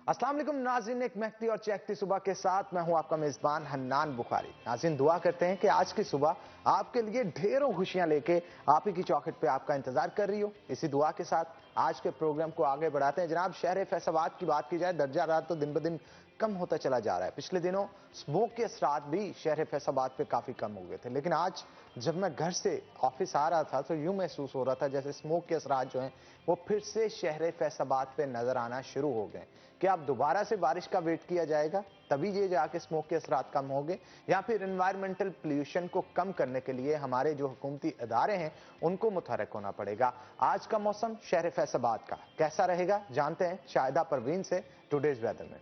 अस्सलाम वालेकुम नाज़रीन, एक महकती और चहकती सुबह के साथ मैं हूं आपका मेजबान हन्नान बुखारी। नाज़रीन, दुआ करते हैं कि आज की सुबह आपके लिए ढेरों खुशियां लेके आप ही की चौखट पे आपका इंतजार कर रही हो। इसी दुआ के साथ आज के प्रोग्राम को आगे बढ़ाते हैं। जनाब, शहर फैसलाबाद की बात की जाए, दर्जा हरारत तो दिन ब दिन कम होता चला जा रहा है। पिछले दिनों स्मोक के असरात भी शहर फैसलाबाद पे काफी कम हो गए थे, लेकिन आज जब मैं घर से ऑफिस आ रहा था तो यूं महसूस हो रहा था जैसे स्मोक के असरात जो हैं वो फिर से शहर फैसलाबाद पे नजर आना शुरू हो गए। क्या अब दोबारा से बारिश का वेट किया जाएगा तभी ये जाके स्मोक के असरात कम होंगे, या फिर एनवायरमेंटल पोल्यूशन को कम करने के लिए हमारे जो हुकूमती इदारे हैं उनको मुतहरक होना पड़ेगा? आज का मौसम शहर फैसलाबाद का कैसा रहेगा, जानते हैं शाहिदा परवीन से टुडेज वेदर में।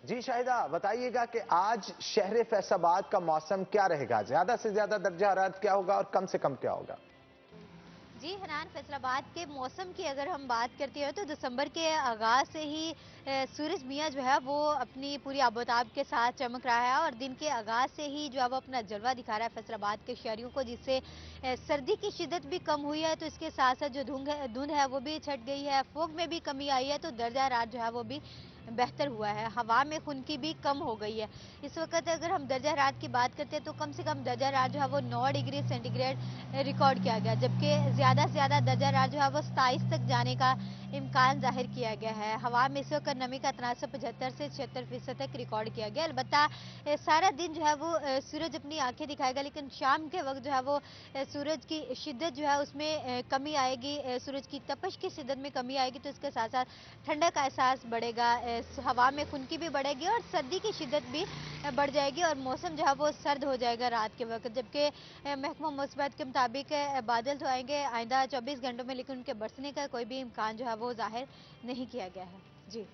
जी शाहिदा, बताइएगा कि आज शहर फैसलाबाद का मौसम क्या रहेगा? ज्यादा से ज्यादा दर्जा हरारत क्या होगा और कम से कम क्या होगा? जी हनान, फैसलाबाद के मौसम की अगर हम बात करते हैं तो दिसंबर के आगाज से ही सूरज मियाँ जो है वो अपनी पूरी आबोताब के साथ चमक रहा है और दिन के आगाज से ही जो है वो अपना जलवा दिखा रहा है फैसलाबाद के शहरियों को, जिससे सर्दी की शिद्दत भी कम हुई है। तो इसके साथ साथ जो धुंध है वो भी छट गई है, फोग में भी कमी आई है, तो दर्जा रात जो है वो भी बेहतर हुआ है। हवा में खुनकी भी कम हो गई है। इस वक्त अगर हम दर्जा रात की बात करते हैं तो कम से कम दर्जा रात जो है वो 9 डिग्री सेंटीग्रेड रिकॉर्ड किया गया, जबकि ज़्यादा से ज़्यादा दर्जा रात जो है वो 27 तक जाने का इम्कान जाहिर किया गया है। हवा में इस वक्त नमी का तनासब 75 से 76% तक रिकॉर्ड किया गया। अलबत्ता सारा दिन जो है वो सूरज अपनी आंखें दिखाएगा, लेकिन शाम के वक्त जो है वो सूरज की शिद्दत जो है उसमें कमी आएगी, सूरज की तपश की शिद्दत में कमी आएगी। तो इसके साथ साथ ठंडक का एहसास बढ़ेगा, हवा में खुनकी भी बढ़ेगी और सर्दी की शिद्दत भी बढ़ जाएगी और मौसम जो है वो सर्द हो जाएगा रात के वक्त। जबकि महकमा मौसमियात के मुताबिक बादल तो आएंगे आइंदा 24 घंटों में, लेकिन उनके बरसने का कोई भी इम्कान जो है वो जाहिर नहीं किया गया है। जी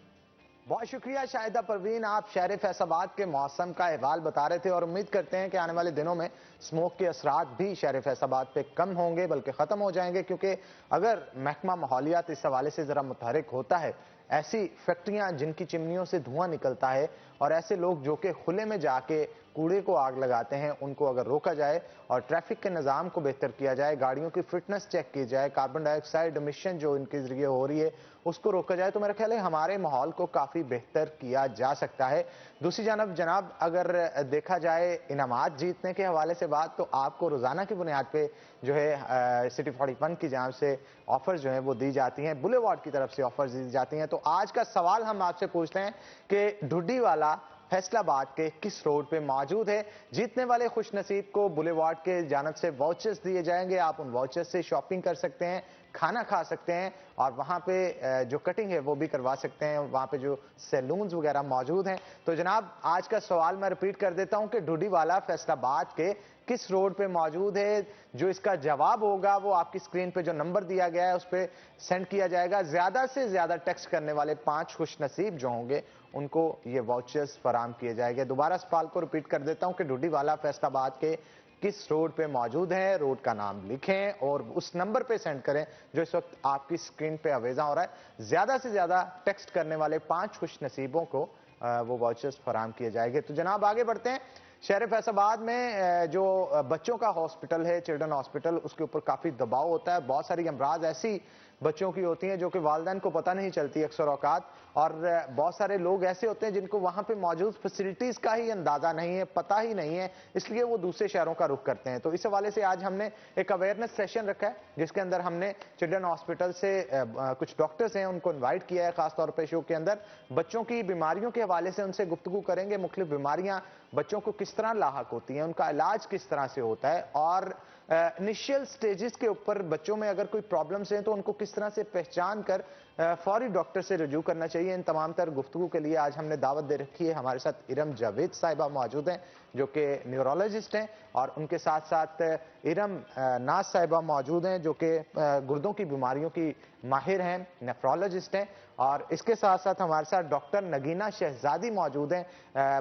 बहुत शुक्रिया शाहिदा परवीन, आप शहर फैसलाबाद के मौसम का अहवाल बता रहे थे और उम्मीद करते हैं कि आने वाले दिनों में स्मोक के असरात भी शहर फैसलाबाद पे कम होंगे, बल्कि खत्म हो जाएंगे। क्योंकि अगर महकमा माहौलियात इस हवाले से जरा मुतहरिक होता है, ऐसी फैक्ट्रियां जिनकी चिमनियों से धुआं निकलता है और ऐसे लोग जो कि खुले में जाके कूड़े को आग लगाते हैं, उनको अगर रोका जाए और ट्रैफिक के निज़ाम को बेहतर किया जाए, गाड़ियों की फिटनेस चेक की जाए, कार्बन डाइऑक्साइड एमिशन जो इनके जरिए हो रही है उसको रोका जाए, तो मेरा ख्याल है हमारे माहौल को काफ़ी बेहतर किया जा सकता है। दूसरी जानब जनाब, अगर देखा जाए इनामात जीतने के हवाले से बात, तो आपको रोज़ाना की बुनियाद पे जो है सिटी 41 की जानिब से ऑफर्स जो हैं वो दी जाती हैं, बुलेवार्ड की तरफ से ऑफर्स दी जाती हैं। तो आज का सवाल हम आपसे पूछते हैं कि ढुड्डी वाला फैसलाबाद के किस रोड पे मौजूद है? जीतने वाले खुश नसीब को बुलेवार्ड के जानब से वाउचर्स दिए जाएंगे। आप उन वाउचर्स से शॉपिंग कर सकते हैं, खाना खा सकते हैं और वहां पे जो कटिंग है वो भी करवा सकते हैं। वहां पे जो सैलून्स वगैरह मौजूद हैं। तो जनाब, आज का सवाल मैं रिपीट कर देता हूं कि ढूढ़ीवाला फैसलाबाद के किस रोड पे मौजूद है? जो इसका जवाब होगा वो आपकी स्क्रीन पे जो नंबर दिया गया है उस पर सेंड किया जाएगा। ज्यादा से ज्यादा टेक्स्ट करने वाले 5 खुश नसीब जो होंगे उनको ये वाउचर्स फराम किए जाएंगे। दोबारा सवाल को रिपीट कर देता हूं कि ढूढ़ीवाला फैसलाबाद के किस रोड पे मौजूद है, रोड का नाम लिखें और उस नंबर पे सेंड करें जो इस वक्त आपकी स्क्रीन पे अवेजा हो रहा है। ज्यादा से ज्यादा टेक्स्ट करने वाले 5 खुश नसीबों को वो वाउचर्स फराम किए जाएंगे। तो जनाब आगे बढ़ते हैं। शहर फैसलाबाद में जो बच्चों का हॉस्पिटल है, चिल्ड्रन हॉस्पिटल, उसके ऊपर काफी दबाव होता है। बहुत सारी अमराज ऐसी बच्चों की होती हैं जो कि वालिदैन को पता नहीं चलती अक्सर औकात, और बहुत सारे लोग ऐसे होते हैं जिनको वहां पे मौजूद फैसिलिटीज का ही अंदाजा नहीं है, पता ही नहीं है, इसलिए वो दूसरे शहरों का रुख करते हैं। तो इस हवाले से आज हमने एक अवेयरनेस सेशन रखा है जिसके अंदर हमने चिल्ड्रन हॉस्पिटल से कुछ डॉक्टर्स हैं उनको इन्वाइट किया है। खासतौर पर शो के अंदर बच्चों की बीमारियों के हवाले से उनसे गुफ्तगू करेंगे। मुख्तलिफ बीमारियां बच्चों को किस तरह लाहक होती हैं, उनका इलाज किस तरह से होता है, और इनिशियल स्टेजेस के ऊपर बच्चों में अगर कोई प्रॉब्लम्स हैं तो उनको किस तरह से पहचान कर फौरी डॉक्टर से रजू करना चाहिए। इन तमाम तर गुफ्तगू के लिए आज हमने दावत दे रखी है। हमारे साथ इरम जावेद साहिबा मौजूद हैं जो कि न्यूरोलॉजिस्ट हैं, और उनके साथ साथ इरम नाज साहिबा मौजूद हैं जो कि गुर्दों की बीमारियों की माहिर हैं, नेफ्रोलॉजिस्ट हैं, और इसके साथ साथ हमारे साथ डॉक्टर नगीना शहजादी मौजूद हैं,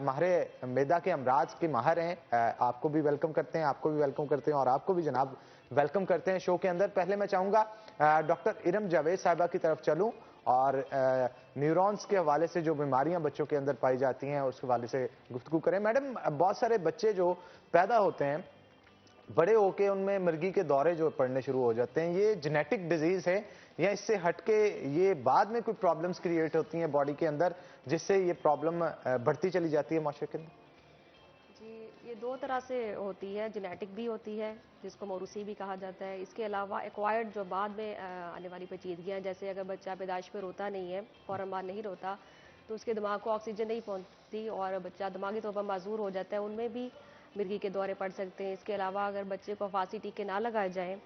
माहिर मैदा के अमराज की माहिर हैं। आपको भी वेलकम करते हैं, आपको भी वेलकम करते हैं और आपको भी जनाब वेलकम करते हैं शो के अंदर। पहले मैं चाहूंगा डॉक्टर इरम जावेद साहिबा की तरफ चलूं और न्यूरॉन्स के हवाले से जो बीमारियां बच्चों के अंदर पाई जाती हैं उसके हवाले से गुफ्तगू करें। मैडम, बहुत सारे बच्चे जो पैदा होते हैं बड़े होके उनमें मिर्गी के दौरे जो पड़ने शुरू हो जाते हैं, ये जेनेटिक डिजीज है या इससे हटके ये बाद में कोई प्रॉब्लम्स क्रिएट होती हैं बॉडी के अंदर जिससे ये प्रॉब्लम बढ़ती चली जाती है माशरे के अंदर? जी, ये दो तरह से होती है, जेनेटिक भी होती है जिसको मोरूसी भी कहा जाता है। इसके अलावा एक्वायर्ड जो बाद में आने वाली पेचीदगियाँ, जैसे अगर बच्चा पैदाइश पे रोता नहीं है, फौरन बाद नहीं रोता, तो उसके दिमाग को ऑक्सीजन नहीं पहुंचती और बच्चा दिमागी तौर पर माजूर हो जाता है, उनमें भी मिर्गी के दौरे पड़ सकते हैं। इसके अलावा अगर बच्चे को फांसी टीके ना लगाए जाएं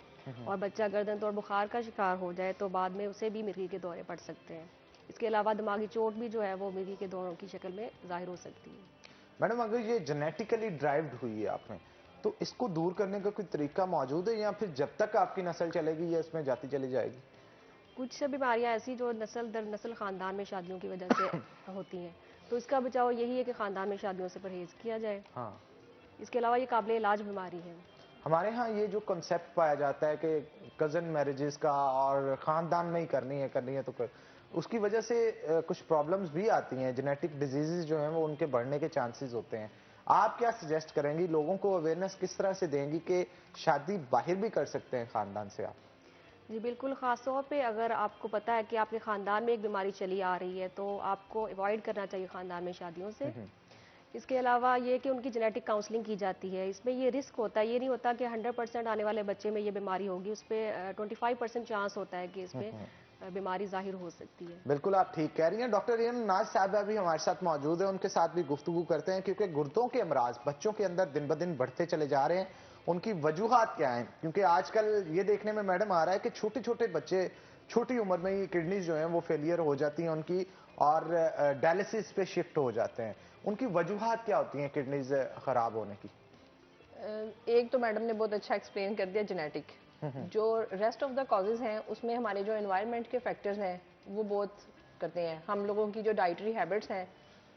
और बच्चा गर्दन तोड़ बुखार का शिकार हो जाए तो बाद में उसे भी मिर्गी के दौरे पड़ सकते हैं। इसके अलावा दिमागी चोट भी जो है वो मिर्गी के दौरों की शक्ल में जाहिर हो सकती है। मैडम, अगर ये जेनेटिकली ड्राइव्ड हुई है आप में, तो इसको दूर करने का कोई तरीका मौजूद है या फिर जब तक आपकी नस्ल चलेगी ये इसमें जाती चली जाएगी? कुछ से बीमारियां ऐसी जो नस्ल दर नस्ल खानदान में शादियों की वजह से होती हैं, तो इसका बचाव यही है कि खानदान में शादियों से परहेज किया जाए। हाँ, इसके अलावा ये काबिल इलाज बीमारी है। हमारे यहाँ ये जो कंसेप्ट पाया जाता है कि कजन मैरिजेस का और खानदान में ही करनी है तो उसकी वजह से कुछ प्रॉब्लम्स भी आती हैं, जेनेटिक डिजीजेस जो हैं वो उनके बढ़ने के चांसेस होते हैं। आप क्या सजेस्ट करेंगी, लोगों को अवेयरनेस किस तरह से देंगी कि शादी बाहर भी कर सकते हैं खानदान से आप? जी बिल्कुल, ख़ास तौर पे अगर आपको पता है कि आपके ख़ानदान में एक बीमारी चली आ रही है तो आपको अवॉइड करना चाहिए ख़ानदान में शादियों से। इसके अलावा ये कि उनकी जेनेटिक काउंसलिंग की जाती है। इसमें ये रिस्क होता है, ये नहीं होता कि 100% आने वाले बच्चे में ये बीमारी होगी, उस पर 25% चांस होता है कि इसमें बीमारी जाहिर हो सकती है। बिल्कुल आप ठीक कह रही हैं। डॉक्टर रियन नाज साहबा भी हमारे साथ मौजूद है, उनके साथ भी गुफ्तगू करते हैं क्योंकि गुर्दों के अमराज बच्चों के अंदर दिन ब दिन बढ़ते चले जा रहे हैं। उनकी वजूहात क्या हैं? क्योंकि आजकल ये देखने में मैडम आ रहा है कि छोटे छोटे बच्चे छोटी उम्र में ही किडनीज जो हैं वो फेलियर हो जाती हैं उनकी और डायलिसिस पे शिफ्ट हो जाते हैं। उनकी वजूहात क्या होती हैं किडनीज खराब होने की? एक तो मैडम ने बहुत अच्छा एक्सप्लेन कर दिया, जेनेटिक। जो रेस्ट ऑफ द कॉजेज हैं उसमें हमारे जो एनवायरनमेंट के फैक्टर्स हैं वो बहुत करते हैं। हम लोगों की जो डाइटरी हैबिट्स हैं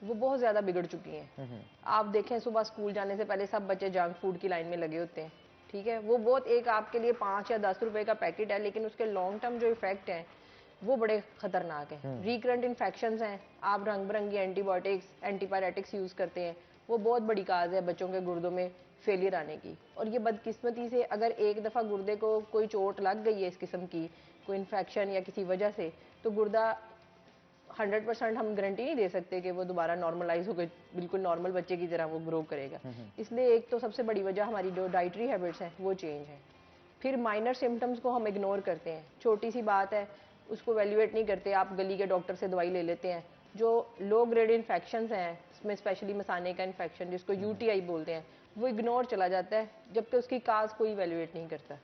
वो बहुत ज़्यादा बिगड़ चुकी हैं। आप देखें, सुबह स्कूल जाने से पहले सब बच्चे जंक फूड की लाइन में लगे होते हैं, ठीक है। वो बहुत एक आपके लिए 5 या 10 रुपए का पैकेट है, लेकिन उसके लॉन्ग टर्म जो इफेक्ट हैं वो बड़े खतरनाक हैं। रिकरेंट इन्फेक्शंस हैं, आप रंग बिरंगी एंटीबायोटिक्स एंटीपायरेटिक्स यूज़ करते हैं, वो बहुत बड़ी काज है बच्चों के गुर्दों में फेलियर आने की। और ये बदकिस्मती से अगर एक दफ़ा गुर्दे को कोई चोट लग गई है इस किस्म की, कोई इन्फेक्शन या किसी वजह से, तो गुर्दा 100% हम गारंटी नहीं दे सकते कि वो दोबारा नॉर्मलाइज होकर बिल्कुल नॉर्मल बच्चे की तरह वो ग्रो करेगा। इसलिए एक तो सबसे बड़ी वजह हमारी जो डाइटरी हैबिट्स हैं वो चेंज है। फिर माइनर सिम्टम्स को हम इग्नोर करते हैं, छोटी सी बात है उसको वैल्यूएट नहीं करते, आप गली के डॉक्टर से दवाई ले लेते हैं। जो लो ग्रेड इन्फेक्शंस हैं, इसमें स्पेशली मसाने का इन्फेक्शन जिसको यूटीआई बोलते हैं, वो इग्नोर चला जाता है, जबकि उसकी काज कोई वैल्यूएट नहीं करता।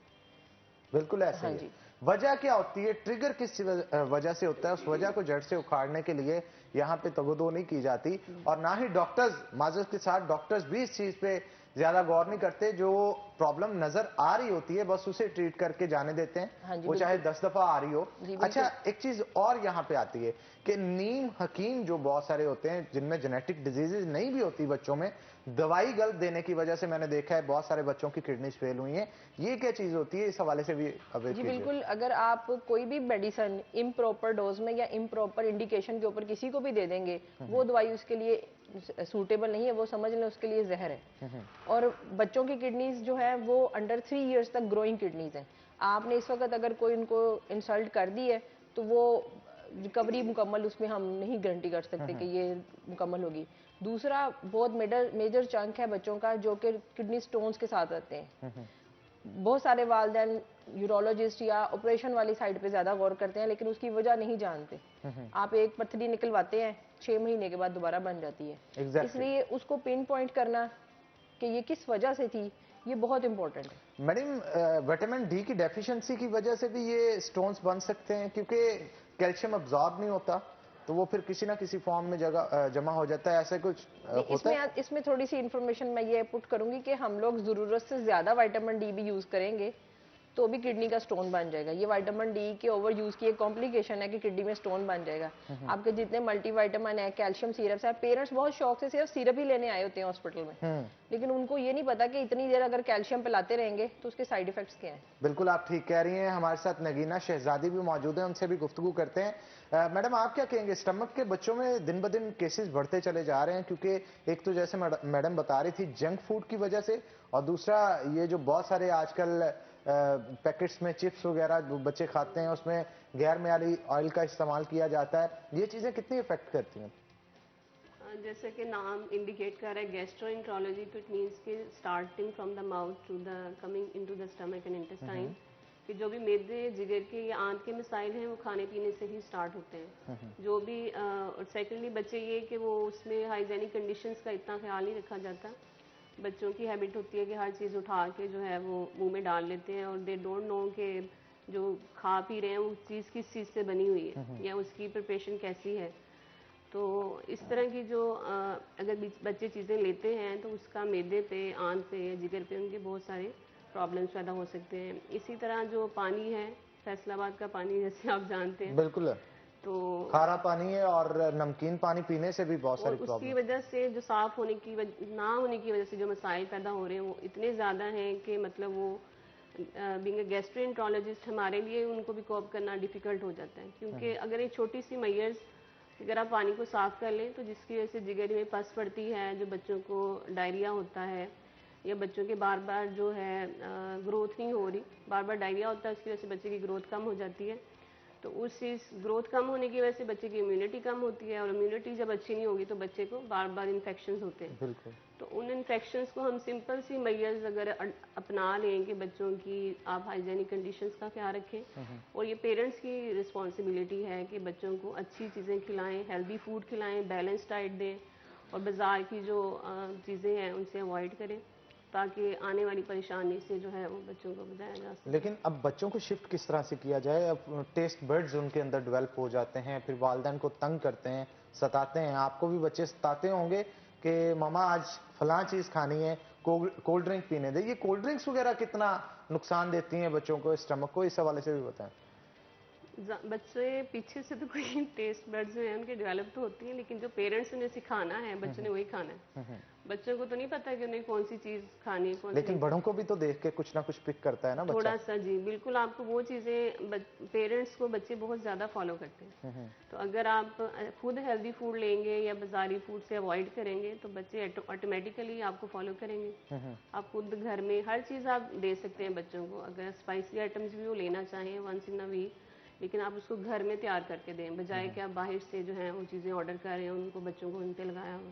बिल्कुल ऐसे हाँ ही जी। है। वजह क्या होती है, ट्रिगर किस वजह से होता है, उस वजह को जड़ से उखाड़ने के लिए यहाँ पे तवज्जो नहीं की जाती और ना ही डॉक्टर्स, माजरत के साथ डॉक्टर्स भी इस चीज पे ज्यादा गौर नहीं करते। जो प्रॉब्लम नजर आ रही होती है बस उसे ट्रीट करके जाने देते हैं, हाँ जी, वो चाहे 10 दफा आ रही हो। अच्छा, एक चीज और यहाँ पे आती है कि नीम हकीम जो बहुत सारे होते हैं जिनमें जेनेटिक डिजीजेज नहीं भी होती बच्चों में, दवाई गलत देने की वजह से मैंने देखा है बहुत सारे बच्चों की किडनीज फेल हुई हैं। ये क्या चीज होती है, इस हवाले से भी अवेयर जी कीजिए। बिल्कुल, अगर आप कोई भी मेडिसिन इम्प्रॉपर डोज में या इम्प्रॉपर इंडिकेशन के ऊपर किसी को भी दे देंगे, वो दवाई उसके लिए सूटेबल नहीं है, वो समझ लें उसके लिए जहर है। और बच्चों की किडनीज जो है वो अंडर 3 इयर्स तक ग्रोइंग किडनीज हैं। आपने इस वक्त अगर कोई उनको इंसल्ट कर दी है तो वो रिकवरी मुकम्मल उसमें हम नहीं गारंटी कर सकते कि ये मुकम्मल होगी। दूसरा बहुत मेजर चंक है बच्चों का जो कि किडनी स्टोन्स के साथ रहते हैं। बहुत सारे वालिदैन यूरोलॉजिस्ट या ऑपरेशन वाली साइड पे ज्यादा गौर करते हैं, लेकिन उसकी वजह नहीं जानते। आप एक पथरी निकलवाते हैं, 6 महीने के बाद दोबारा बन जाती है। इसलिए उसको पिन पॉइंट करना कि ये किस वजह से थी, ये बहुत इंपॉर्टेंट है। मैडम, विटामिन डी की डेफिशिएंसी की वजह से भी ये स्टोन्स बन सकते हैं क्योंकि कैल्शियम अब्सॉर्ब नहीं होता तो वो फिर किसी ना किसी फॉर्म में जमा हो जाता है, ऐसे कुछ होता है? इसमें थोड़ी सी इंफॉर्मेशन मैं ये पुट करूंगी कि हम लोग जरूरत से ज्यादा विटामिन डी भी यूज करेंगे तो भी किडनी का स्टोन बन जाएगा। ये विटामिन डी के ओवर यूज की एक कॉम्प्लिकेशन है कि किडनी में स्टोन बन जाएगा। आपके जितने मल्टीविटामिन है, कैल्शियम सिरप है, पेरेंट्स बहुत शौक से सिर्फ सिरप ही लेने आए होते हैं हॉस्पिटल में, लेकिन उनको ये नहीं पता कि इतनी देर अगर कैल्शियम पिलाते रहेंगे तो उसके साइड इफेक्ट्स क्या हैं। बिल्कुल आप ठीक कह रही हैं। हमारे साथ नगीना शहजादी भी मौजूद है, उनसे भी गुफ्तगू करते हैं। मैडम आप क्या कहेंगे, स्टमक के बच्चों में दिन ब दिन केसेस बढ़ते चले जा रहे हैं, क्योंकि एक तो जैसे मैडम बता रही थी जंक फूड की वजह से, और दूसरा ये जो बहुत सारे आजकल पैकेट्स में चिप्स वगैरह जो बच्चे खाते हैं उसमें गैर मियारी ऑयल का इस्तेमाल किया जाता है, ये चीजें कितनी इफेक्ट करती हैं? जैसे कि नाम इंडिकेट कर रहा है गैस्ट्रोएंट्रोलॉजी, तो इट मीन्स कि starting from the mouth to the coming into the stomach and intestine, कि जो भी मैदे जिगर के या आंत के मसाइल हैं वो खाने पीने से ही स्टार्ट होते हैं। जो भी और सेकेंडली बच्चे ये कि वो उसमें हाइजेनिक कंडीशंस का इतना ख्याल नहीं रखा जाता। बच्चों की हैबिट होती है कि हर चीज़ उठा के जो है वो मुंह में डाल लेते हैं और दे डोंट नो कि जो खा पी रहे हैं वो चीज़ किस चीज़ से बनी हुई है या उसकी प्रिपरेशन कैसी है। तो इस तरह की जो अगर बच्चे चीज़ें लेते हैं तो उसका मैदे पे, आंत पे या जिगर पे उनके बहुत सारे प्रॉब्लम्स पैदा हो सकते हैं। इसी तरह जो पानी है, फैसलाबाद का पानी जैसे आप जानते हैं, बिल्कुल तो खारा पानी है और नमकीन पानी पीने से भी बहुत और सारी उसकी प्रॉब्लम। वजह से जो साफ होने की ना होने की वजह से जो मसाइल पैदा हो रहे हैं वो इतने ज़्यादा हैं कि मतलब वो बीइंग अ गैस्ट्रोएंट्रोलॉजिस्ट हमारे लिए उनको भी कोप करना डिफ़िकल्ट हो जाता है। क्योंकि अगर एक छोटी सी मैयर्स अगर आप पानी को साफ़ कर लें तो जिसकी वजह से जिगर में पस पड़ती है, जो बच्चों को डायरिया होता है या बच्चों के बार बार जो है ग्रोथ नहीं हो रही, बार बार डायरिया होता है, उसकी वजह से बच्चे की ग्रोथ कम हो जाती है। तो उस चीज़ ग्रोथ कम होने की वजह से बच्चे की इम्यूनिटी कम होती है, और इम्यूनिटी जब अच्छी नहीं होगी तो बच्चे को बार बार इन्फेक्शंस होते हैं। बिल्कुल। तो उन इन्फेक्शंस को हम सिंपल सी मेजर्स अगर अपना लें कि बच्चों की आप हाइजेनिक कंडीशंस का ख्याल रखें, और ये पेरेंट्स की रिस्पॉन्सिबिलिटी है कि बच्चों को अच्छी चीज़ें खिलाएं, हेल्दी फूड खिलाएं, बैलेंस डाइट दें, और बाज़ार की जो चीज़ें हैं उनसे अवॉइड करें, ताकि आने वाली परेशानी से जो है वो बच्चों को बचाया जा सके। लेकिन अब बच्चों को शिफ्ट किस तरह से किया जाए? अब टेस्ट बर्ड्स उनके अंदर डेवलप हो जाते हैं, फिर वालिदैन को तंग करते हैं, सताते हैं। आपको भी बच्चे सताते होंगे कि मामा आज फलां चीज़ खानी है, कोल्ड ड्रिंक पीने दे। ये कोल्ड ड्रिंक्स वगैरह कितना नुकसान देती हैं बच्चों को, स्टमक को, इस हवाले से भी बताएं। बच्चे पीछे से तो कोई टेस्ट बड्स जो है उनके डेवलप तो होती है, लेकिन जो पेरेंट्स उन्हें सिखाना है बच्चों ने वही खाना है। बच्चों को तो नहीं पता कि उन्हें कौन सी चीज़ खानी है, कौन सी लेकिन बड़ों को भी तो देख के कुछ ना कुछ पिक करता है ना बच्चा। थोड़ा सा। जी बिल्कुल, आपको वो चीज़ें पेरेंट्स को बच्चे बहुत ज़्यादा फॉलो करते हैं। तो अगर आप खुद हेल्दी फूड लेंगे या बाजारी फूड से अवॉइड करेंगे तो बच्चे ऑटोमेटिकली आपको फॉलो करेंगे। आप खुद घर में हर चीज़ आप दे सकते हैं बच्चों को, अगर स्पाइसी आइटम्स भी वो लेना चाहें वंस इन अ वीक, लेकिन आप उसको घर में तैयार करके दें, बजाय कि आप बाहर से जो है वो चीज़ें ऑर्डर कर रहे हैं, उनको बच्चों को उन पे लगाया हुआ।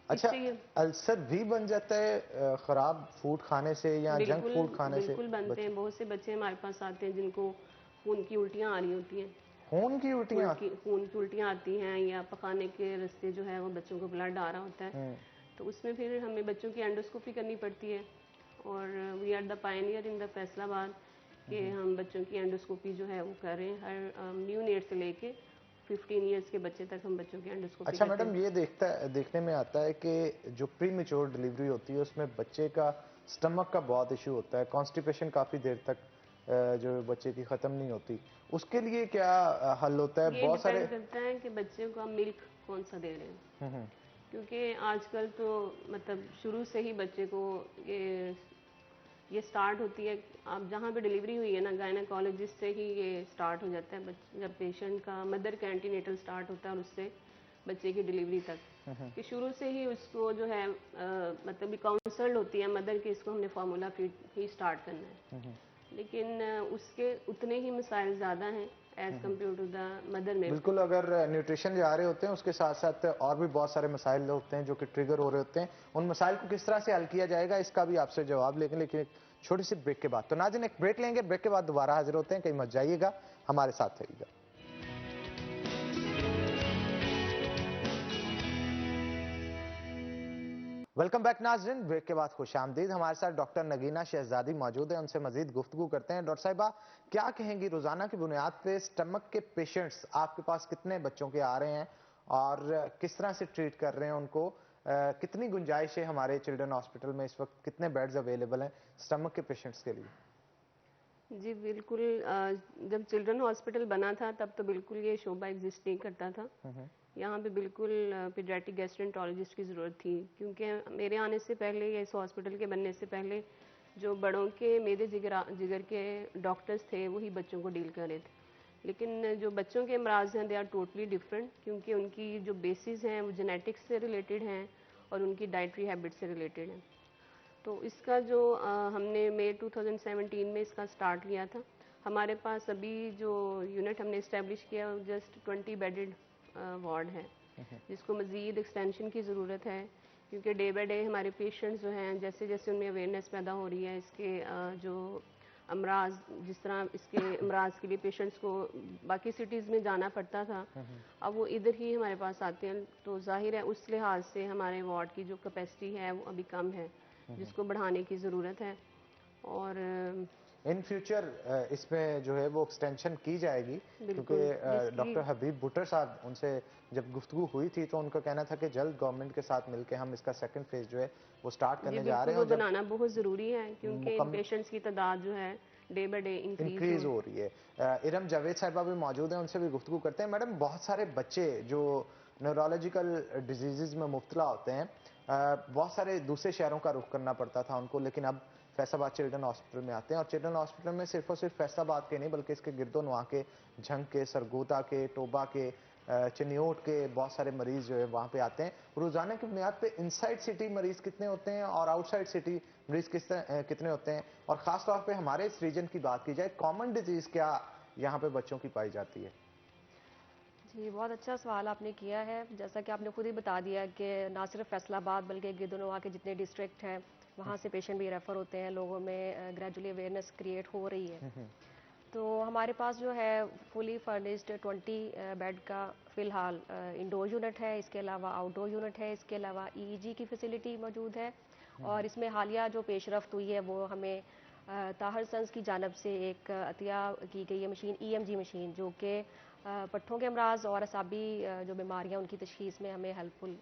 अच्छा, अल्सर भी बन जाता है खराब फूड खाने से या जंक बिल्कुल फूड खाने से? बिल्कुल बनते हैं। बहुत से बच्चे हमारे पास आते हैं जिनको खून की उल्टियाँ आ रही होती हैं। खून की उल्टियाँ? खून की उल्टियाँ आती हैं, या पकाने के रास्ते जो है वो बच्चों को ब्लड आ रहा होता है, तो उसमें फिर हमें बच्चों की एंडोस्कोपी करनी पड़ती है। और we are the pioneer in the Faisalabad कि हम बच्चों की एंडोस्कोपी जो है वो कर रहे हैं। हर न्यू नेट से लेके 15 ईयर्स के बच्चे तक हम बच्चों की एंडोस्कोपी अच्छा करते हैं। मैडम, ये देखने में आता है कि जो प्री मेच्योर डिलीवरी होती है उसमें बच्चे का स्टमक का बहुत इशू होता है, कॉन्स्टिपेशन काफ़ी देर तक जो बच्चे की ख़त्म नहीं होती, उसके लिए क्या हल होता है? ये बहुत सारे डिपेंड करता है कि बच्चे को आप मिल्क कौन सा दे रहे हैं, क्योंकि आजकल तो मतलब शुरू से ही बच्चे को ये स्टार्ट होती है, आप जहाँ पे डिलीवरी हुई है ना, गायनेकोलॉजिस्ट से ही ये स्टार्ट हो जाता है। जब पेशेंट का मदर का एंटीनेटल स्टार्ट होता है और उससे बच्चे की डिलीवरी तक, कि शुरू से ही उसको जो है मतलब काउंसल्ड होती है मदर की, इसको हमने फार्मूला फीड ही स्टार्ट करना है। लेकिन उसके उतने ही मसाइल ज़्यादा हैं as compare to the mother milk. बिल्कुल, अगर न्यूट्रिशन जा रहे होते हैं उसके साथ साथ और भी बहुत सारे मसाइल होते हैं जो कि ट्रिगर हो रहे होते हैं, उन मसाइल को किस तरह से हल किया जाएगा इसका भी आपसे जवाब लेंगे, लेकिन एक छोटी सी ब्रेक के बाद। तो नाज़रीन एक ब्रेक लेंगे, ब्रेक के बाद दोबारा हाजिर होते हैं, कहीं मत जाइएगा, हमारे साथ रहिएगा। वेलकम बैक नाज़रीन, ब्रेक के बाद खुश आमदीद। हमारे साथ डॉक्टर नगीना शहजादी मौजूद है, उनसे मजीद गुफ्तगू करते हैं। डॉक्टर साहिबा, क्या कहेंगी, रोजाना की बुनियाद पे स्टमक के पेशेंट्स आपके पास कितने बच्चों के आ रहे हैं और किस तरह से ट्रीट कर रहे हैं उनको? कितनी गुंजाइश है हमारे चिल्ड्रन हॉस्पिटल में इस वक्त, कितने बेड्स अवेलेबल हैं स्टमक के पेशेंट्स के लिए? जी बिल्कुल। जब चिल्ड्रन हॉस्पिटल बना था तब तो बिल्कुल ये शोभा एग्जिस्ट नहीं करता था। यहाँ पे बिल्कुल पीडियाट्रिक गैस्ट्रोएंटरोलॉजिस्ट की ज़रूरत थी, क्योंकि मेरे आने से पहले या इस हॉस्पिटल के बनने से पहले जो बड़ों के मेदे जिगर के डॉक्टर्स थे वही बच्चों को डील कर रहे थे। लेकिन जो बच्चों के अमराज हैं दे आर टोटली डिफरेंट, क्योंकि उनकी जो बेसिस हैं वो जेनेटिक्स से रिलेटेड हैं और उनकी डाइटरी हैबिट से रिलेटेड हैं। तो इसका जो हमने मई 2017 में इसका स्टार्ट लिया था। हमारे पास अभी जो यूनिट हमने इस्टेब्लिश किया जस्ट 20 बेडेड वार्ड है, जिसको मज़ीद एक्सटेंशन की ज़रूरत है, क्योंकि डे बाय डे हमारे पेशेंट्स जो हैं जैसे जैसे उनमें अवेयरनेस पैदा हो रही है इसके जो अमराज, जिस तरह इसके अमराज के लिए पेशेंट्स को बाकी सिटीज़ में जाना पड़ता था, अब वो इधर ही हमारे पास आते हैं। तो जाहिर है उस लिहाज से हमारे वार्ड की जो कैपेसिटी है वो अभी कम है, जिसको बढ़ाने की ज़रूरत है। और इन फ्यूचर इसमें जो है वो एक्सटेंशन की जाएगी, क्योंकि डॉक्टर हबीब भुट्टर साहब उनसे जब गुफ्तगू हुई थी तो उनका कहना था कि जल्द गवर्नमेंट के साथ मिलकर हम इसका सेकंड फेज जो है वो स्टार्ट करने जा रहे हैं। वो बनाना बहुत ज़रूरी है, क्योंकि पेशेंट्स की तादाद जो है डे बाय डे इंक्रीज हो रही है। इरम जावेद साहिबा भी मौजूद हैं, उनसे भी गुफ्तगू करते हैं। मैडम, बहुत सारे बच्चे जो न्यूरोलॉजिकल डिजीजेज में मुब्तला होते हैं, बहुत सारे दूसरे शहरों का रुख करना पड़ता था उनको, लेकिन अब फैसलाबाद चिल्ड्रन हॉस्पिटल में आते हैं। और चिल्ड्रन हॉस्पिटल में सिर्फ और सिर्फ फैसलाबाद के नहीं बल्कि इसके गिरदोनवा के, झंग के, सरगोदा के, टोबा के, चिन्योट के बहुत सारे मरीज जो है वहाँ पे आते हैं। रोजाना की बुनियाद पे इनसाइड सिटी मरीज कितने होते हैं और आउटसाइड सिटी मरीज कितने होते हैं, और खासतौर पे हमारे इस रीजन की बात की जाए, कॉमन डिजीज क्या यहाँ पे बच्चों की पाई जाती है? जी, बहुत अच्छा सवाल आपने किया है। जैसा कि आपने खुद ही बता दिया कि ना सिर्फ फैसलाबाद बल्कि गिरदोनवा के जितने डिस्ट्रिक्ट हैं वहाँ से पेशेंट भी रेफ़र होते हैं, लोगों में ग्रेजुअली अवेयरनेस क्रिएट हो रही है। तो हमारे पास जो है फुली फर्निश्ड 20 बेड का फ़िलहाल इंडोर यूनिट है, इसके अलावा आउटडोर यूनिट है, इसके अलावा ईईजी की फैसिलिटी मौजूद है। और इसमें हालिया जो पेशरफ्त हुई है वो हमें ताहर सन्स की जानब से एक अतिया की गई है मशीन, ईएमजी मशीन, जो कि पट्ठों के अमराज और असाबी जो बीमारियां उनकी तशखीस में हमें हेल्पफुल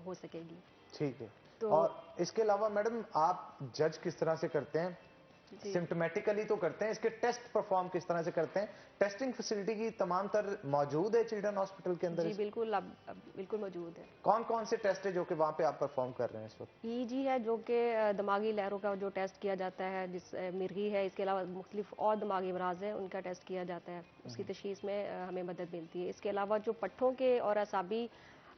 हो सकेगी। ठीक है। तो और इसके अलावा मैडम, आप जज किस तरह से करते हैं? सिम्टोमेटिकली तो करते हैं, इसके टेस्ट परफॉर्म किस तरह से करते हैं? टेस्टिंग फैसिलिटी की तमाम तर मौजूद है चिल्ड्रन हॉस्पिटल के अंदर? जी बिल्कुल, अब बिल्कुल मौजूद है। कौन कौन से टेस्ट है जो कि वहाँ पे आप परफॉर्म कर रहे हैं इस वक्त? ईईजी है जो कि दिमागी लहरों का जो टेस्ट किया जाता है, जिस मिर्गी है, इसके अलावा मुख्तलिफ और दिमागी अमराज हैं उनका टेस्ट किया जाता है, उसकी तशखीस में हमें मदद मिलती है। इसके अलावा जो पट्ठों के और असाबी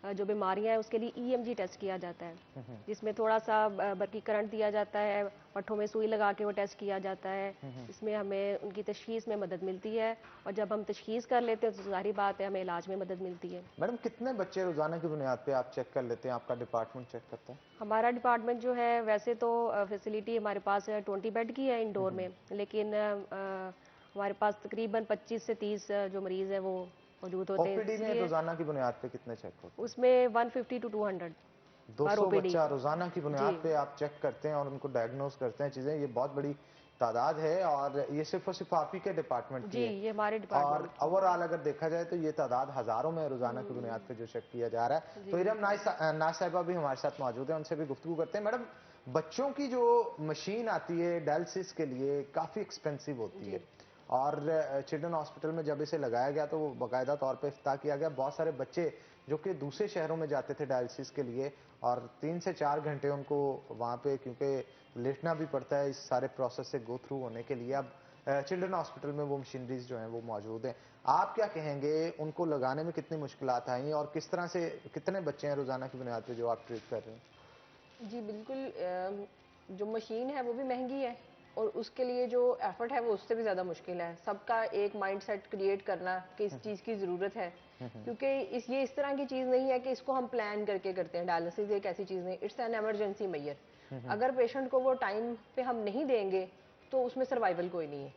जो बीमारियां हैं उसके लिए ईएमजी टेस्ट किया जाता है, जिसमें थोड़ा सा बरकी करंट दिया जाता है, पट्ठों में सुई लगा के वो टेस्ट किया जाता है। इसमें हमें उनकी तशखीस में मदद मिलती है, और जब हम तशखीस कर लेते हैं तो जाहिर बात है हमें इलाज में मदद मिलती है। मैडम, कितने बच्चे रोजाना की बुनियाद पे आप चेक कर लेते हैं, आपका डिपार्टमेंट चेक करता है? हमारा डिपार्टमेंट जो है वैसे तो फैसिलिटी हमारे पास 20 बेड की है इंडोर में, लेकिन हमारे पास तकरीबन 25 से 30 जो मरीज हैं वो मौजूद होते हैं। ओपीडी में रोजाना की बुनियाद पे कितने चेक होते हैं? उसमें 150 to 200 200 बच्चा रोजाना की बुनियाद पे आप चेक करते हैं और उनको डायग्नोज करते हैं चीजें, ये बहुत बड़ी तादाद है। और ये सिर्फ और सिर्फ आप ही के डिपार्टमेंट की है? ये हमारे और डिपार्टमेंट ओवरऑल अगर देखा जाए तो ये तादाद हजारों में रोजाना की बुनियाद पे जो चेक किया जा रहा है। तो इरम नाज साहिबा भी हमारे साथ मौजूद है, उनसे भी गुफ्तगू करते हैं। मैडम, बच्चों की जो मशीन आती है डायलिसिस के लिए काफी एक्सपेंसिव होती है, और चिल्ड्रन हॉस्पिटल में जब इसे लगाया गया तो वो बाकायदा तौर पे इफ्ताह किया गया। बहुत सारे बच्चे जो कि दूसरे शहरों में जाते थे डायलिसिस के लिए, और 3 से 4 घंटे उनको वहाँ पे क्योंकि लेटना भी पड़ता है इस सारे प्रोसेस से गो थ्रू होने के लिए, अब चिल्ड्रन हॉस्पिटल में वो मशीनरीज जो हैं वो मौजूद हैं। आप क्या कहेंगे, उनको लगाने में कितनी मुश्किलात आई और किस तरह से, कितने बच्चे हैं रोजाना की बुनियाद पे जो आप ट्रीट कर रहे हैं? जी बिल्कुल, जो मशीन है वो भी महंगी है और उसके लिए जो एफर्ट है वो उससे भी ज़्यादा मुश्किल है। सबका एक माइंडसेट क्रिएट करना कि इस चीज़ की ज़रूरत है, क्योंकि ये इस तरह की चीज़ नहीं है कि इसको हम प्लान करके करते हैं। डायलिसिस एक ऐसी चीज़ नहीं, इट्स एन एमरजेंसी मैयर। अगर पेशेंट को वो टाइम पे हम नहीं देंगे तो उसमें सर्वाइवल कोई नहीं है।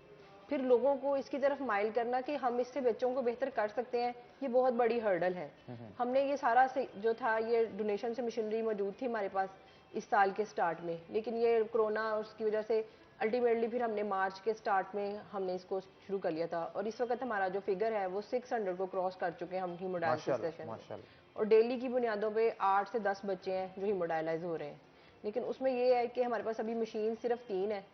फिर लोगों को इसकी तरफ माइल करना कि हम इससे बच्चों को बेहतर कर सकते हैं, ये बहुत बड़ी हर्डल है। हमने ये सारा जो था ये डोनेशन से मशीनरी मौजूद थी हमारे पास इस साल के स्टार्ट में, लेकिन ये कोरोना और उसकी वजह से अल्टीमेटली फिर हमने मार्च के स्टार्ट में हमने इसको शुरू कर लिया था, और इस वक्त हमारा जो फिगर है वो 600 को क्रॉस कर चुके हैं हम हीमोडायलिसिस सेशन में। और डेली की बुनियादों पे 8 से 10 बच्चे हैं जो हीमोडायलाइज हो रहे हैं। लेकिन उसमें ये है कि हमारे पास अभी मशीन सिर्फ 3 है,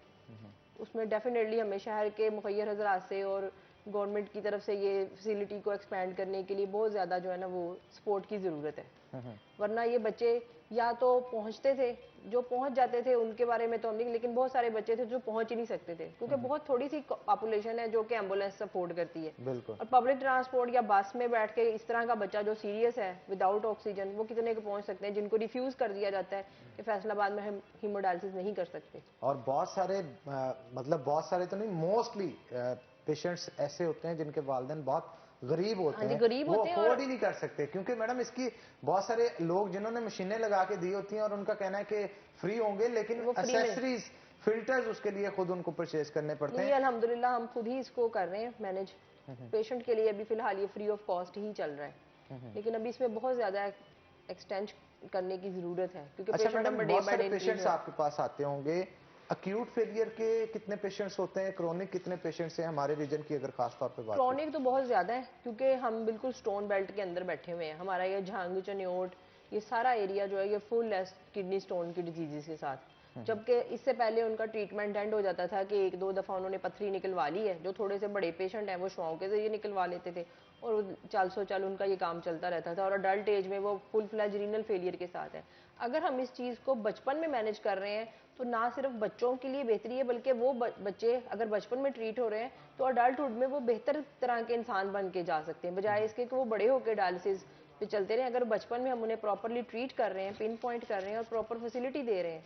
उसमें डेफिनेटली हमें शहर के मुखैर हजरात से और गवर्नमेंट की तरफ से ये फैसिलिटी को एक्सपेंड करने के लिए बहुत ज़्यादा जो है ना वो सपोर्ट की ज़रूरत है। वरना ये बच्चे या तो पहुंचते थे, जो पहुंच जाते थे उनके बारे में तो हम नहीं, लेकिन बहुत सारे बच्चे थे जो पहुंच ही नहीं सकते थे क्योंकि बहुत थोड़ी सी पॉपुलेशन है जो कि एम्बुलेंस सपोर्ट करती है। बिल्कुल। और पब्लिक ट्रांसपोर्ट या बस में बैठ के इस तरह का बच्चा जो सीरियस है विदाउट ऑक्सीजन, वो कितने को पहुंच सकते हैं जिनको रिफ्यूज कर दिया जाता है कि फैसलाबाद में हम हीमोडायलिसिस नहीं कर सकते। और बहुत सारे मतलब बहुत सारे तो नहीं, मोस्टली पेशेंट्स ऐसे होते हैं जिनके वालिदैन बहुत गरीब होते हाँ जी, हैं, गरीब वो होते हैं अफोर्ड ही नहीं कर सकते क्योंकि मैडम इसकी बहुत सारे लोग जिन्होंने मशीनें लगा के दी होती हैं और उनका कहना है कि फ्री होंगे, लेकिन वो फ्री में एक्सेसरीज फिल्टर्स उसके लिए खुद उनको परचेज करने पड़ते नहीं, हैं। अल्हम्दुलिल्लाह हम खुद ही इसको कर रहे हैं मैनेज। पेशेंट के लिए अभी फिलहाल ये फ्री ऑफ कॉस्ट ही चल रहा है, लेकिन अभी इसमें बहुत ज्यादा एक्सटेंड करने की जरूरत है क्योंकि अच्छा पेशेंट मैडम, नंबर डे बहुत बाय सारे डे इंक्रीज पेशेंट्स है। आपके पास आते होंगे, अक्यूट फेलियर के कितने पेशेंट्स होते हैं, क्रोनिक कितने पेशेंट्स हैं हमारे रीजन की अगर खास तौर पे बात करें? क्रॉनिक तो बहुत ज्यादा है क्योंकि हम बिल्कुल स्टोन बेल्ट के अंदर बैठे हुए हैं। हमारा ये झांग चन्योट ये सारा एरिया जो है ये फुल है किडनी स्टोन की डिजीजेस के साथ। जबकि इससे पहले उनका ट्रीटमेंट एंड हो जाता था कि एक दो दफा उन्होंने पथरी निकलवा ली है, जो थोड़े से बड़े पेशेंट हैं वो शुआओं के जरिए निकलवा लेते थे और चल उनका ये काम चलता रहता था, और अडल्ट एज में वो फुल फ्लैज रीनल फेलियर के साथ है। अगर हम इस चीज को बचपन में मैनेज कर रहे हैं तो ना सिर्फ बच्चों के लिए बेहतरी है, बल्कि वो बच्चे अगर बचपन में ट्रीट हो रहे हैं तो अडल्टहुड में वो बेहतर तरह के इंसान बन के जा सकते हैं, बजाय इसके कि वो बड़े होकर डायलिसिस पे चलते रहे। अगर बचपन में हम उन्हें प्रॉपरली ट्रीट कर रहे हैं, पिन पॉइंट कर रहे हैं और प्रॉपर फैसिलिटी दे रहे हैं,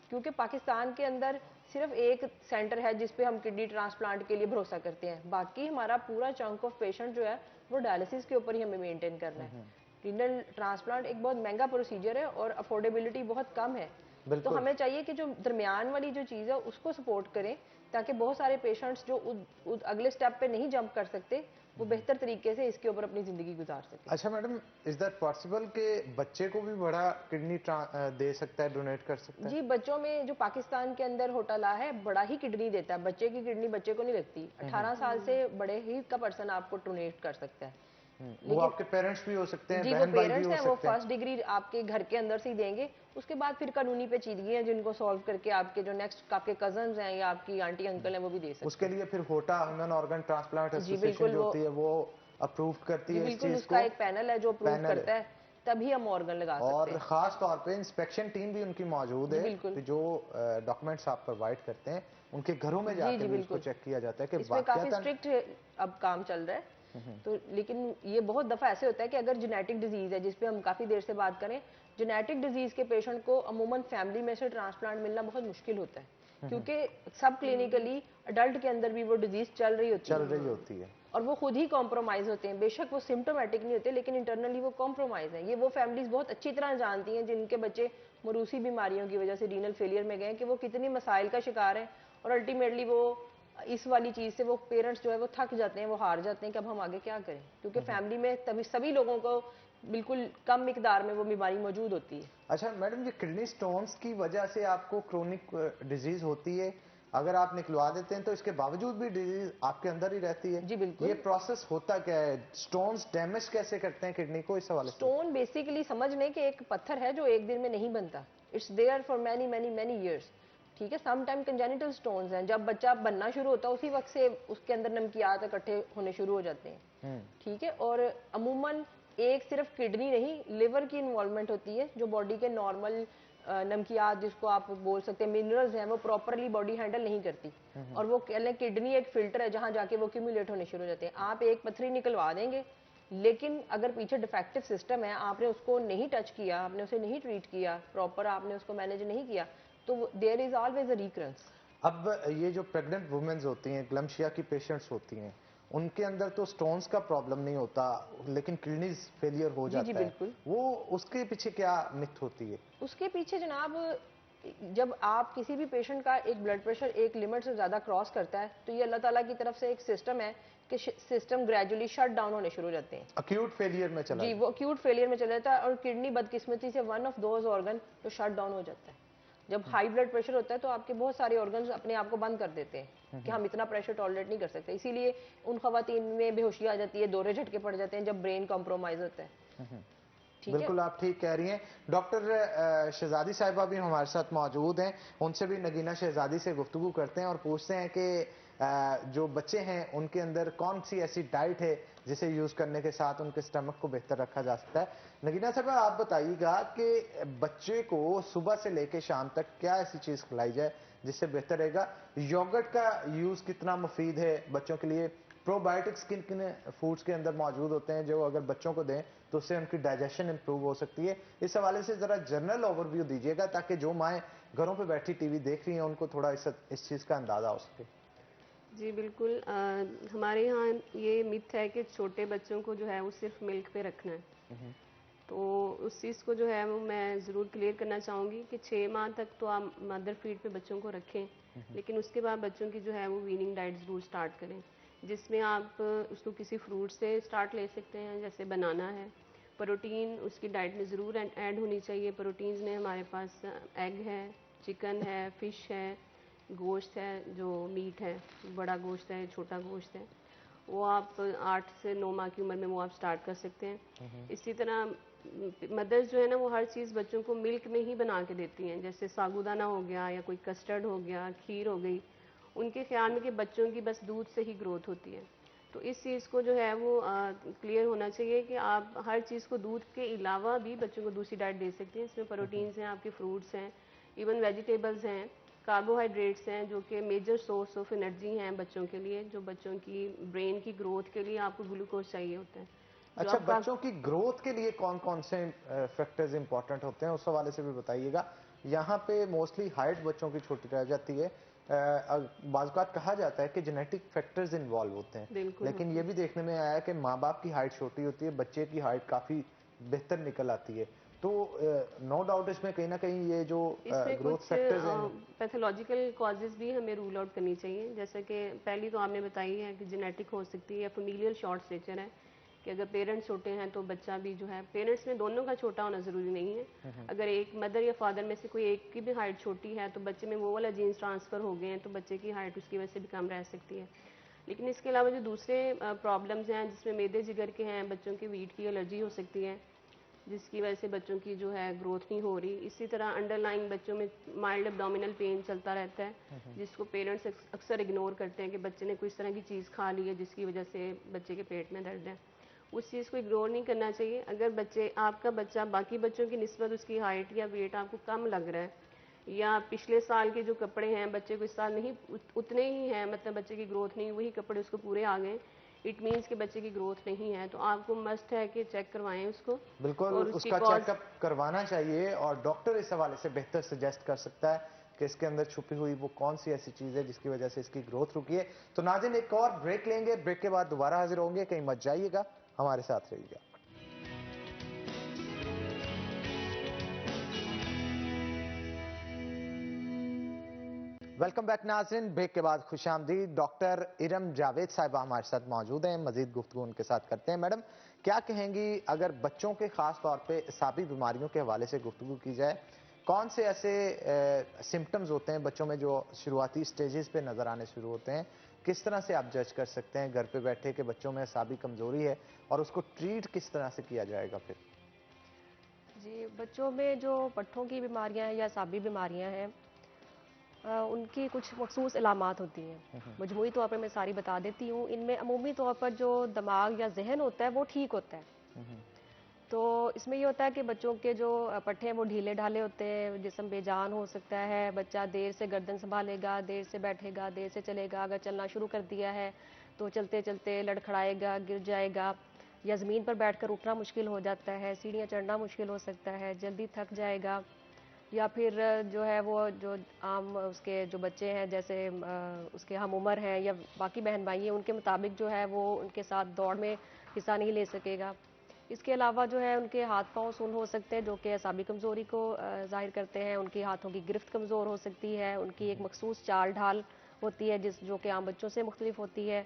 क्योंकि पाकिस्तान के अंदर सिर्फ एक सेंटर है जिसपे हम किडनी ट्रांसप्लांट के लिए भरोसा करते हैं, बाकी हमारा पूरा चंक ऑफ पेशेंट जो है वो डायलिसिस के ऊपर ही हमें मेंटेन करना है। रीनल ट्रांसप्लांट एक बहुत महंगा प्रोसीजर है और अफोर्डेबिलिटी बहुत कम है, तो हमें चाहिए कि जो दरमियान वाली जो चीज़ है उसको सपोर्ट करें ताकि बहुत सारे पेशेंट्स जो अगले स्टेप पे नहीं जंप कर सकते वो बेहतर तरीके से इसके ऊपर अपनी जिंदगी गुजार सके। अच्छा मैडम, इज दैट पॉसिबल कि बच्चे को भी बड़ा किडनी दे सकता है, डोनेट कर सकता है? जी, बच्चों में जो पाकिस्तान के अंदर होटला है बड़ा ही किडनी देता है, बच्चे की किडनी बच्चे को नहीं लगती। 18 साल से बड़े ही का पर्सन आपको डोनेट कर सकता है। वो आपके पेरेंट्स भी हो सकते हैं, जी, वो बहन भाई भी पेरेंट्स हो हैं, वो सकते हैं। फर्स्ट डिग्री आपके घर के अंदर से ही देंगे, उसके बाद फिर कानूनी पेचीदगी जिनको सॉल्व करके आपके जो नेक्स्ट आपके कजन्स हैं या आपकी आंटी अंकल हैं वो भी दे सकते हैं। उसके लिए फिर होटा ह्यूमन ऑर्गन ट्रांसप्लांट जी एसोसिएशन बिल्कुल, जो होती है वो अप्रूव करती जी है इस बिल्कुल, चीज उसका को, एक पैनल है जो अप्रूव पैनल करता है, तभी हम ऑर्गन लगा सकते और हैं। खास तौर पे इंस्पेक्शन टीम भी उनकी मौजूद जी है बिल्कुल। कि जो डॉक्यूमेंट्स आप प्रोवाइड करते हैं उनके घरों में जी जाके जी भी उसको बिल्कुल, चेक किया जाता है कि इसमें काफी वाकयातन स्ट्रिक्ट अब काम चल रहा है। तो लेकिन ये बहुत दफा ऐसे होता है कि अगर जेनेटिक डिजीज है, जिसपे हम काफी देर से बात करें, जेनेटिक डिजीज के पेशेंट को अमूमन फैमिली में से ट्रांसप्लांट मिलना बहुत मुश्किल होता है क्योंकि सब क्लिनिकली अडल्ट के अंदर भी वो डिजीज चल रही होती है और वो खुद ही कॉम्प्रोमाइज होते हैं। बेशक वो सिम्टोमेटिक नहीं होते लेकिन इंटरनली वो कॉम्प्रोमाइज हैं। ये वो फैमिलीज बहुत अच्छी तरह जानती हैं जिनके बच्चे मरूसी बीमारियों की वजह से रीनल फेलियर में गए कि वो कितनी मसाइल का शिकार है और अल्टीमेटली वो इस वाली चीज से वो पेरेंट्स जो है वो थक जाते हैं, वो हार जाते हैं कि अब हम आगे क्या करें, क्योंकि फैमिली में तभी सभी लोगों को बिल्कुल कम मिकदार में वो बीमारी मौजूद होती है। अच्छा मैडम, ये किडनी स्टोन्स की वजह से आपको क्रोनिक डिजीज होती है, अगर आप निकलवा देते हैं तो इसके बावजूद भी डिजीज आपके अंदर ही रहती है? जी बिल्कुल। ये प्रोसेस होता क्या है, स्टोन्स डैमेज कैसे करते हैं किडनी को, इस हवाले से? स्टोन बेसिकली समझ लें कि एक पत्थर है जो एक दिन में नहीं बनता, it's there for many many many years. ठीक है, सम टाइम कंजेनिटल स्टोन्स हैं, जब बच्चा बनना शुरू होता है उसी वक्त से उसके अंदर नमकियात इकट्ठे होने शुरू हो जाते हैं। ठीक है, और अमूमन एक सिर्फ किडनी नहीं, लिवर की इन्वॉल्वमेंट होती है, जो बॉडी के नॉर्मल नमकियात जिसको आप बोल सकते हैं मिनरल्स हैं, वो प्रॉपरली बॉडी हैंडल नहीं करती और वो कह लें किडनी एक फिल्टर है जहां जाके वो क्यूमुलेट होने शुरू हो जाते हैं। आप एक पथरी निकलवा देंगे लेकिन अगर पीछे डिफेक्टिव सिस्टम है, आपने उसको नहीं टच किया, आपने उसे नहीं ट्रीट किया प्रॉपर, आपने उसको मैनेज नहीं किया, तो there is always a recurrence. अब ये जो प्रेग्नेंट वुमेन्स होती हैं, ग्लम्शिया की पेशेंट्स होती हैं, उनके अंदर तो स्टोन्स का प्रॉब्लम नहीं होता लेकिन किडनी फेलियर हो जी जाता है, बिल्कुल। वो उसके पीछे क्या मिथ होती है? उसके पीछे जनाब, जब आप किसी भी पेशेंट का एक ब्लड प्रेशर एक लिमिट से ज़्यादा क्रॉस करता है तो ये अल्लाह ताला की तरफ से एक सिस्टम है कि सिस्टम ग्रेजुअली शट डाउन होने शुरू हो जाते हैं। अक्यूट फेलियर में चला जी, वो अक्यूट फेलियर में चला जाता है और किडनी बदकिस्मती से वन ऑफ दोज ऑर्गन जो शट डाउन हो जाता है। जब हाई ब्लड प्रेशर होता है तो आपके बहुत सारे ऑर्गन्स अपने आप को बंद कर देते हैं कि हम इतना प्रेशर टॉलरेट नहीं कर सकते, इसीलिए उन खवातीन में बेहोशी आ जाती है, दौरे झटके पड़ जाते हैं जब ब्रेन कॉम्प्रोमाइज होता है। ठीक है। बिल्कुल आप ठीक कह रही हैं। डॉक्टर शहजादी साहिबा भी हमारे साथ मौजूद हैं, उनसे भी नगीना शहजादी से गुफ्तगू करते हैं और पूछते हैं कि जो बच्चे हैं उनके अंदर कौन सी ऐसी डाइट है जिसे यूज करने के साथ उनके स्टमक को बेहतर रखा जा सकता है। नगीना साहिबा आप बताइएगा कि बच्चे को सुबह से लेकर शाम तक क्या ऐसी चीज खिलाई जाए जिससे बेहतर रहेगा। योगर्ट का यूज कितना मुफीद है बच्चों के लिए, प्रोबायोटिक्स किन किन फूड्स के अंदर मौजूद होते हैं जो अगर बच्चों को दें तो उससे उनकी डाइजेशन इंप्रूव हो सकती है। इस हवाले से जरा जनरल ओवरव्यू दीजिएगा ताकि जो माएँ घरों पे बैठी टीवी देख रही हैं उनको थोड़ा इस चीज़ का अंदाजा हो सके। जी बिल्कुल, हमारे यहाँ ये मिथ है कि छोटे बच्चों को जो है वो सिर्फ मिल्क पे रखना है। तो उस चीज़ को जो है वो मैं ज़रूर क्लियर करना चाहूँगी कि 6 माह तक तो आप मदर फीड पे बच्चों को रखें, लेकिन उसके बाद बच्चों की जो है वो वीनिंग डाइट ज़रूर स्टार्ट करें, जिसमें आप उसको किसी फ्रूट से स्टार्ट ले सकते हैं, जैसे बनाना है। प्रोटीन उसकी डाइट में ज़रूर ऐड होनी चाहिए। प्रोटीन्स में हमारे पास एग है, चिकन है, फ़िश है, गोश्त है, जो मीट है, बड़ा गोश्त है, छोटा गोश्त है, वो आप 8 से 9 माह की उम्र में वो आप स्टार्ट कर सकते हैं। इसी तरह मदर्स जो है ना वो हर चीज़ बच्चों को मिल्क में ही बना के देती हैं, जैसे साबूदाना हो गया या कोई कस्टर्ड हो गया, खीर हो गई। उनके ख्याल में कि बच्चों की बस दूध से ही ग्रोथ होती है। तो इस चीज़ को जो है वो क्लियर होना चाहिए कि आप हर चीज़ को दूध के अलावा भी बच्चों को दूसरी डाइट दे सकते हैं। इसमें प्रोटीन्स हैं, आपके फ्रूट्स हैं, इवन वेजिटेबल्स हैं, कार्बोहाइड्रेट्स हैं, जो कि मेजर सोर्स ऑफ एनर्जी हैं बच्चों के लिए, जो बच्चों की ब्रेन की ग्रोथ के लिए आपको ग्लूकोज चाहिए होता है। अच्छा, बच्चों की ग्रोथ के लिए कौन कौन से फैक्टर्स इंपॉर्टेंट होते हैं उस हवाले से भी बताइएगा। यहाँ पे मोस्टली हाइट बच्चों की छोटी रह जाती है। बाज़ कहा जाता है कि जेनेटिक फैक्टर्स इन्वॉल्व होते हैं, बिल्कुल लेकिन होते ये हैं। भी देखने में आया है कि माँ बाप की हाइट छोटी होती है, बच्चे की हाइट काफ़ी बेहतर निकल आती है। तो नो डाउट इसमें कहीं ना कहीं ये जो इसमें ग्रोथ कुछ फैक्टर्स हैं। पैथोलॉजिकल कॉजेज भी हमें रूल आउट करनी चाहिए, जैसे कि पहली तो आपने बताई है कि जेनेटिक हो सकती है या फेमिलियल शॉर्ट स्टेचर है, कि अगर पेरेंट्स छोटे हैं तो बच्चा भी जो है, पेरेंट्स में दोनों का छोटा होना ज़रूरी नहीं है। अगर एक मदर या फादर में से कोई एक की भी हाइट छोटी है तो बच्चे में वो वाला जीन्स ट्रांसफ़र हो गए हैं, तो बच्चे की हाइट उसकी वजह से भी कम रह सकती है। लेकिन इसके अलावा जो दूसरे प्रॉब्लम्स हैं, जिसमें मैदे जिगर के हैं, बच्चों की वीट की एलर्जी हो सकती है, जिसकी वजह से बच्चों की जो है ग्रोथ नहीं हो रही। इसी तरह अंडरलाइन बच्चों में माइल्ड एब्डोमिनल पेन चलता रहता है, जिसको पेरेंट्स अक्सर इग्नोर करते हैं कि बच्चे ने कोई इस तरह की चीज़ खा ली है जिसकी वजह से बच्चे के पेट में दर्द है। उस चीज़ को इग्नोर नहीं करना चाहिए। अगर आपका बच्चा बाकी बच्चों की निस्बत उसकी हाइट या वेट आपको कम लग रहा है, या पिछले साल के जो कपड़े हैं बच्चे को इस साल नहीं उतने ही हैं, मतलब बच्चे की ग्रोथ नहीं, वही कपड़े उसको पूरे आ गए, इट मीन्स कि बच्चे की ग्रोथ नहीं है, तो आपको मस्ट है कि चेक करवाएं उसको। बिल्कुल और उसकी उसका कॉज चेकअप करवाना चाहिए और डॉक्टर इस हवाले से बेहतर सजेस्ट कर सकता है कि इसके अंदर छुपी हुई वो कौन सी ऐसी चीज है जिसकी वजह से इसकी ग्रोथ रुकी है। तो नाज़रीन एक और ब्रेक लेंगे, ब्रेक के बाद दोबारा हाजिर होंगे, कहीं मत जाइएगा, हमारे साथ रहिएगा। वेलकम बैक नाज़रीन, ब्रेक के बाद खुशामदीद। डॉक्टर इरम जावेद साहिबा हमारे साथ मौजूद हैं, मजीद गुफ्तगू उनके साथ करते हैं। मैडम क्या कहेंगी अगर बच्चों के खास तौर पे असाबी बीमारियों के हवाले से गुफ्तगू की जाए, कौन से ऐसे सिम्टम्स होते हैं बच्चों में जो शुरुआती स्टेजेस पे नजर आने शुरू होते हैं, किस तरह से आप जज कर सकते हैं घर पे बैठे कि बच्चों में असाबी कमजोरी है और उसको ट्रीट किस तरह से किया जाएगा फिर? जी, बच्चों में जो पट्ठों की बीमारियां हैं या असाबी बीमारियां हैं, उनकी कुछ मखसूस अलामात होती हैं। मजमूई तौर पर मैं सारी बता देती हूँ। इनमें अमूमी तौर पर जो दिमाग या जहन होता है वो ठीक होता है। तो इसमें ये होता है कि बच्चों के जो पट्टे हैं वो ढीले ढाले होते हैं, जिस्म बेजान हो सकता है, बच्चा देर से गर्दन संभालेगा, देर से बैठेगा, देर से चलेगा। अगर चलना शुरू कर दिया है तो चलते चलते लड़खड़ाएगा, गिर जाएगा, या ज़मीन पर बैठकर उठना मुश्किल हो जाता है, सीढ़ियाँ चढ़ना मुश्किल हो सकता है, जल्दी थक जाएगा। या फिर जो है वो जो आम उसके जो बच्चे हैं, जैसे उसके हम उम्र हैं या बाकी बहन भाई हैं, उनके मुताबिक जो है वो उनके साथ दौड़ में हिस्सा नहीं ले सकेगा। इसके अलावा जो है उनके हाथ पांव सुन्न हो सकते हैं, जो कि असाबी कमज़ोरी को ज़ाहिर करते हैं। उनकी हाथों की गिरफ्त कमज़ोर हो सकती है, उनकी एक मखसूस चाल ढाल होती है जो कि आम बच्चों से मुख्तलिफ होती है।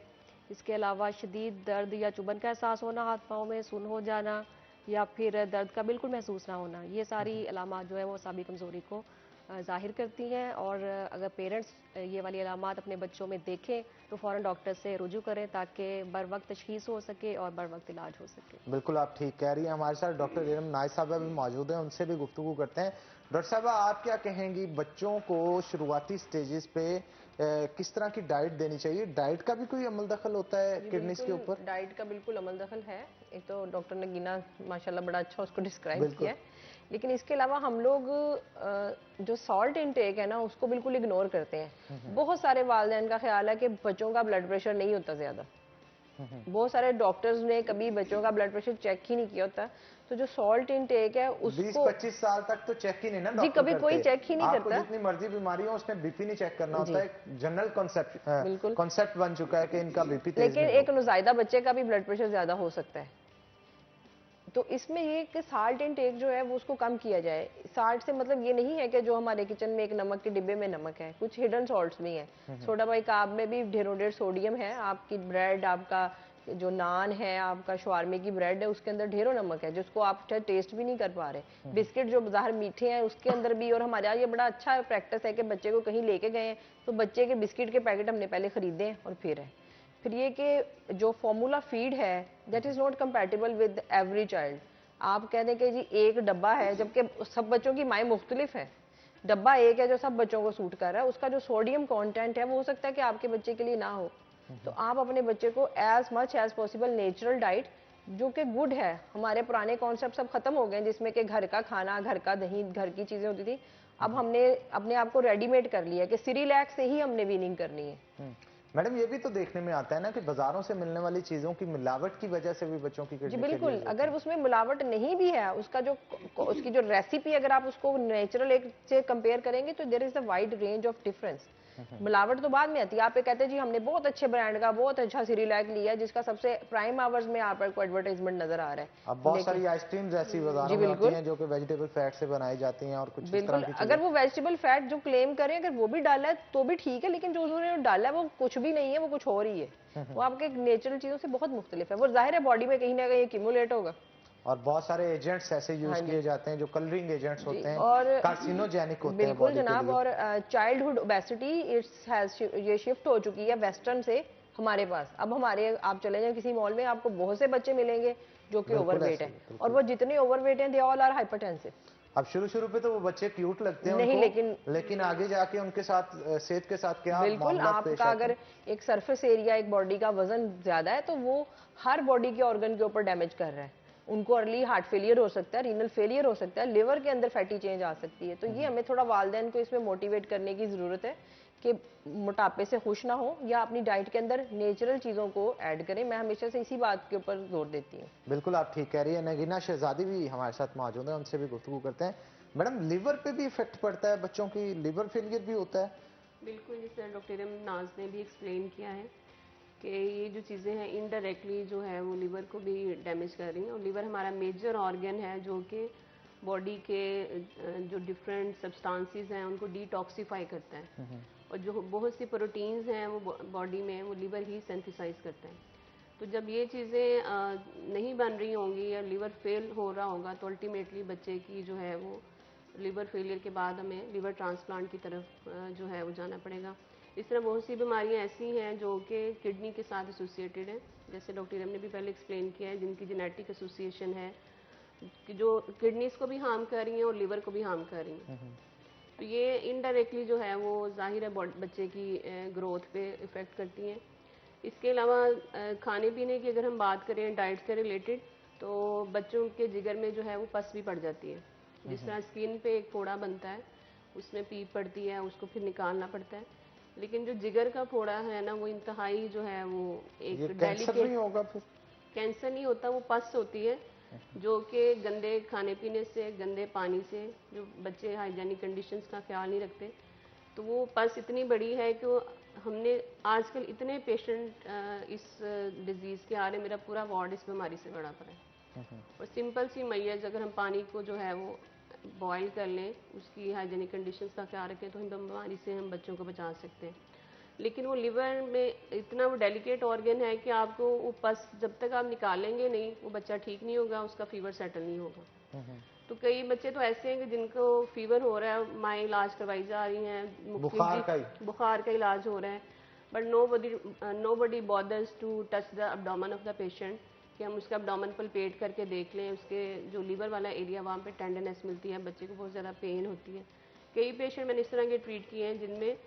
इसके अलावा शदीद दर्द या चुभन का एहसास होना हाथ पाँव में, सुन्न हो जाना, या फिर दर्द का बिल्कुल महसूस ना होना, ये सारी अलामात जो है वो असाबी कमज़ोरी को ज़ाहिर करती हैं। और अगर पेरेंट्स ये वाली अलामात अपने बच्चों में देखें तो फ़ौरन डॉक्टर से रुजू करें ताकि बर वक्त तशख़ीस हो सके और बर वक्त इलाज हो सके। बिल्कुल आप ठीक कह रही हैं। हमारे साथ डॉक्टर इरम नाइस साहबा भी मौजूद हैं, उनसे भी गुफ्तगू करते हैं। डॉक्टर साहबा, आप क्या कहेंगी, बच्चों को शुरुआती स्टेजेस पे किस तरह की डाइट देनी चाहिए? डाइट का भी कोई अमल दखल होता है जी किडनीज के बिल्कुल, ऊपर? डाइट का बिल्कुल अमल दखल है। एक तो डॉक्टर नगीना माशाल्लाह बड़ा अच्छा उसको डिस्क्राइब बिल्कुल। किया है। लेकिन इसके अलावा हम लोग जो सॉल्ट इनटेक है ना उसको बिल्कुल इग्नोर करते हैं। बहुत सारे वालिदैन का ख्याल है कि बच्चों का ब्लड प्रेशर नहीं होता ज़्यादा। बहुत सारे डॉक्टर्स ने कभी बच्चों का ब्लड प्रेशर चेक ही नहीं किया होता। तो जो सॉल्ट इनटेक है उसको 20-25 साल तक तो चेक ही नहीं ना जी डॉक्टर कभी कोई करते। चेक ही नहीं आपको करता। जितनी मर्जी बीमारी हो उसमें बीपी नहीं चेक करना जी होता है। जनरल बिल्कुल। कॉन्सेप्ट बन चुका है कि इनका बीपी तेज लेकिन नहीं एक नौज़ायदा बच्चे का भी ब्लड प्रेशर ज़्यादा हो सकता है। तो इसमें ये कि साल्ट इनटेक जो है वो उसको कम किया जाए। साल्ट से मतलब ये नहीं है कि जो हमारे किचन में एक नमक के डिब्बे में नमक है, कुछ हिडन सॉल्ट्स भी हैं। सोडा बाइकार्ब में भी ढेरों ढेर सोडियम है। आपकी ब्रेड, आपका जो नान है, आपका शवारमे की ब्रेड है, उसके अंदर ढेरों नमक है जिसको आप टेस्ट भी नहीं कर पा रहे। बिस्किट जो बाहर मीठे हैं उसके अंदर भी। और हमारे यहाँ ये बड़ा अच्छा प्रैक्टिस है कि बच्चे को कहीं लेके गए हैं तो बच्चे के बिस्किट के पैकेट हमने पहले खरीदे हैं और फिर ये कि जो फॉर्मूला फीड है that is not compatible with every child. आप कह दें कि जी एक डब्बा है जबकि सब बच्चों की माएँ मुख्तलिफ है। डब्बा एक है जो सब बच्चों को सूट कर रहा है, उसका जो सोडियम कंटेंट है वो हो सकता है कि आपके बच्चे के लिए ना हो। तो आप अपने बच्चे को as much as possible natural diet जो कि गुड है। हमारे पुराने कॉन्सेप्ट सब खत्म हो गए जिसमें कि घर का खाना, घर का दही, घर की चीजें होती थी। अब हमने अपने आप को रेडीमेड कर लिया कि सिरिलैक से ही हमने वीनिंग करनी है। मैडम, ये भी तो देखने में आता है ना कि बाजारों से मिलने वाली चीजों की मिलावट की वजह से भी बच्चों की जी किडनी बिल्कुल, फेलियर होती अगर है। उसमें मिलावट नहीं भी है, उसकी जो रेसिपी अगर आप उसको नेचुरल एक से कंपेयर करेंगे तो there is a wide range of difference. मिलावट तो बाद में आती है। आप ये कहते हैं जी हमने बहुत अच्छे ब्रांड का बहुत अच्छा सिरिलैक लिया है जिसका सबसे प्राइम आवर्स में आपको एडवर्टाइजमेंट नजर आ रहा है। अब बहुत लेकिन सारी आइसक्रीम्स ऐसी बाजारों जी में होती बिल्कुल, हैं जो कि वेजिटेबल फैट से बनाई जाती हैं और कुछ इस बिल्कुल। तरह की अगर चीजें। वो वेजिटेबल फैट जो क्लेम करें अगर वो भी डाला है तो भी ठीक है, लेकिन जो उन्होंने डाला है वो कुछ भी नहीं है, वो कुछ और ही है। वो आपके नेचुरल चीजों से बहुत मुख्तलिफ है। वो जाहिर है बॉडी में कहीं ना कहीं एक्यूमुलेट होगा। और बहुत सारे एजेंट्स ऐसे हाँ यूज जी किए जाते हैं जो कलरिंग एजेंट्स जी। होते हैं, और कार्सिनोजेनिक होते हैं बिल्कुल बॉडी के जनाब। लिए। और चाइल्डहुड ओबेसिटी ये शिफ्ट हो चुकी है वेस्टर्न से हमारे पास। अब हमारे आप चले जाएं किसी मॉल में आपको बहुत से बच्चे मिलेंगे जो कि बिल्कुल ओवरवेट ऐसे हैं। ही, और बिल्कुल। वो जितने ओवरवेट हैं दे ऑल आर हाइपरटेंसिव। अब शुरू पे तो वो बच्चे क्यूट लगते हैं नहीं, उनको, लेकिन आगे जाके उनके साथ सेहत के साथ क्या बिल्कुल मामला पेश आपका आते अगर हैं। एक सरफेस एरिया एक बॉडी का वजन ज्यादा है तो वो हर बॉडी के ऑर्गन के ऊपर डैमेज कर रहा है। उनको अर्ली हार्ट फेलियर हो सकता है, रीनल फेलियर हो सकता है, लिवर के अंदर फैटी चेंज आ सकती है। तो ये हमें थोड़ा वालिदैन को इसमें मोटिवेट करने की जरूरत है कि मोटापे से खुश ना हो या अपनी डाइट के अंदर नेचुरल चीजों को ऐड करें। मैं हमेशा से इसी बात के ऊपर जोर देती हूँ। बिल्कुल आप ठीक कह रही है। नगीना शहजादी भी हमारे साथ मौजूद है, उनसे भी गुफ्तगू करते हैं। मैडम, लिवर पे भी इफेक्ट पड़ता है बच्चों की? लिवर फेलियर भी होता है? बिल्कुल, जैसे डॉक्टर इरम नाज ने भी एक्सप्लेन किया है कि ये जो चीज़ें हैं इनडायरेक्टली जो है वो लिवर को भी डैमेज कर रही हैं। और लिवर हमारा मेजर ऑर्गन है जो कि बॉडी के जो डिफरेंट सब्सटेंसेस हैं उनको डिटॉक्सिफाई करता है। और जो बहुत सी प्रोटीन्स हैं वो बॉडी में वो लिवर ही सिंथेसाइज करता है। तो जब ये चीज़ें नहीं बन रही होंगी या लिवर फेल हो रहा होगा तो अल्टीमेटली बच्चे की जो है वो लिवर फेलियर के बाद हमें लिवर ट्रांसप्लांट की तरफ जो है वो जाना पड़ेगा। इस तरह बहुत सी बीमारियां ऐसी हैं जो कि किडनी के साथ एसोसिएटेड हैं, जैसे डॉक्टर इरम ने भी पहले एक्सप्लेन किया है, जिनकी जेनेटिक एसोसिएशन है कि जो किडनीज को भी हार्म कर रही हैं और लिवर को भी हार्म कर रही हैं। तो ये इनडायरेक्टली जो है वो जाहिर है बच्चे की ग्रोथ पे इफ़ेक्ट करती हैं। इसके अलावा खाने पीने की अगर हम बात करें डाइट से रिलेटेड, तो बच्चों के जिगर में जो है वो पस भी पड़ जाती है। जिस तरह स्किन पे एक फोड़ा बनता है उसमें पीप पड़ती है, उसको फिर निकालना पड़ता है। लेकिन जो जिगर का फोड़ा है ना वो इंतहाई जो है वो ये एक कैंसर नहीं डेलिकेट, होगा फिर? कैंसर नहीं होता, वो पस होती है जो कि गंदे खाने पीने से, गंदे पानी से, जो बच्चे हाइजीनिक कंडीशंस का ख्याल नहीं रखते, तो वो पस इतनी बड़ी है कि हमने आजकल इतने पेशेंट इस डिजीज़ के आ रहे, मेरा पूरा वार्ड इस बीमारी से भरा पड़ा है। और सिंपल सी मैयज अगर हम पानी को जो है वो बॉयल कर लें, उसकी हाइजीनिक कंडीशंस का ख्याल रखें तो हम बीमारी से हम बच्चों को बचा सकते हैं। लेकिन वो लिवर में इतना वो डेलिकेट ऑर्गन है कि आपको वो पस जब तक आप निकालेंगे नहीं वो बच्चा ठीक नहीं होगा, उसका फीवर सेटल नहीं होगा। तो कई बच्चे तो ऐसे हैं कि जिनको फीवर हो रहा है, माएँ इलाज करवाई जा रही हैं, बुखार का इलाज हो रहा है, but nobody bothers to touch the abdomen of the patient, कि हम उसका अब्डोमेन पलपेट करके देख लें, उसके जो लीवर वाला एरिया वहाँ पे टेंडरनेस मिलती है, बच्चे को बहुत ज़्यादा पेन होती है। कई पेशेंट मैंने इस तरह के ट्रीट किए हैं जिनमें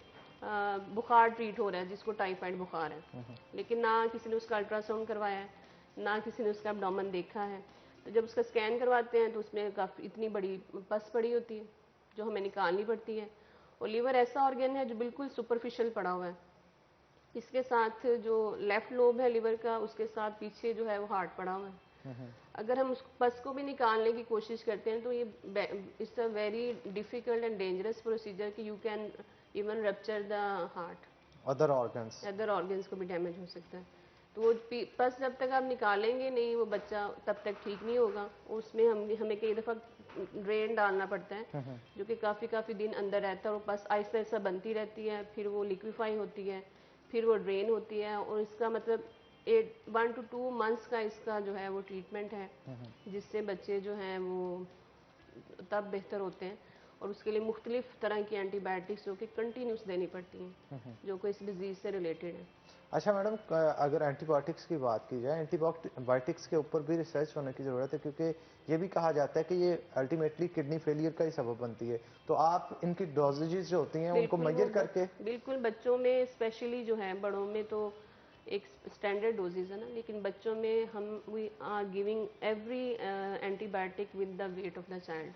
बुखार ट्रीट हो रहा है, जिसको टाइफाइड बुखार है, लेकिन ना किसी ने उसका अल्ट्रासाउंड करवाया है, ना किसी ने उसका अब्डोमेन देखा है। तो जब उसका स्कैन करवाते हैं तो उसमें काफ़ी इतनी बड़ी पस पड़ी होती है जो हमें निकालनी पड़ती है। और लीवर ऐसा ऑर्गन है जो बिल्कुल सुपरफिशियल पड़ा हुआ है, इसके साथ जो लेफ्ट लोब है लीवर का, उसके साथ पीछे जो है वो हार्ट पड़ा हुआ है। अगर हम उस पस को भी निकालने की कोशिश करते हैं तो ये it's a very difficult and dangerous procedure कि you can even rupture the heart, other organs को भी डैमेज हो सकता है। तो वो पस जब तक आप निकालेंगे नहीं, वो बच्चा तब तक ठीक नहीं होगा। उसमें हमें कई दफ़ा ड्रेन डालना पड़ता है जो कि काफ़ी दिन अंदर रहता है, और पस आहिस्ता आहिस्ता बनती रहती है, फिर वो लिक्विफाई होती है, फिर वो ड्रेन होती है। और इसका मतलब 1 to 2 months का इसका जो है वो ट्रीटमेंट है, जिससे बच्चे जो हैं वो तब बेहतर होते हैं। और उसके लिए मुख्तलिफ तरह की एंटीबायोटिक्स जो कि कंटिन्यूस देनी पड़ती हैं, जो कि इस डिजीज़ से रिलेटेड है। अच्छा मैडम, अगर एंटीबायोटिक्स की बात की जाए, एंटीबायोटिक्स के ऊपर भी रिसर्च होने की ज़रूरत है, क्योंकि ये भी कहा जाता है कि ये अल्टीमेटली किडनी फेलियर का ही सबब बनती है। तो आप इनकी डोजेजेस जो होती हैं उनको मेजर करके? बिल्कुल, बच्चों में स्पेशली जो है, बड़ों में तो एक स्टैंडर्ड डोजेज है ना, लेकिन बच्चों में हम we are giving every antibiotic with the weight of the child.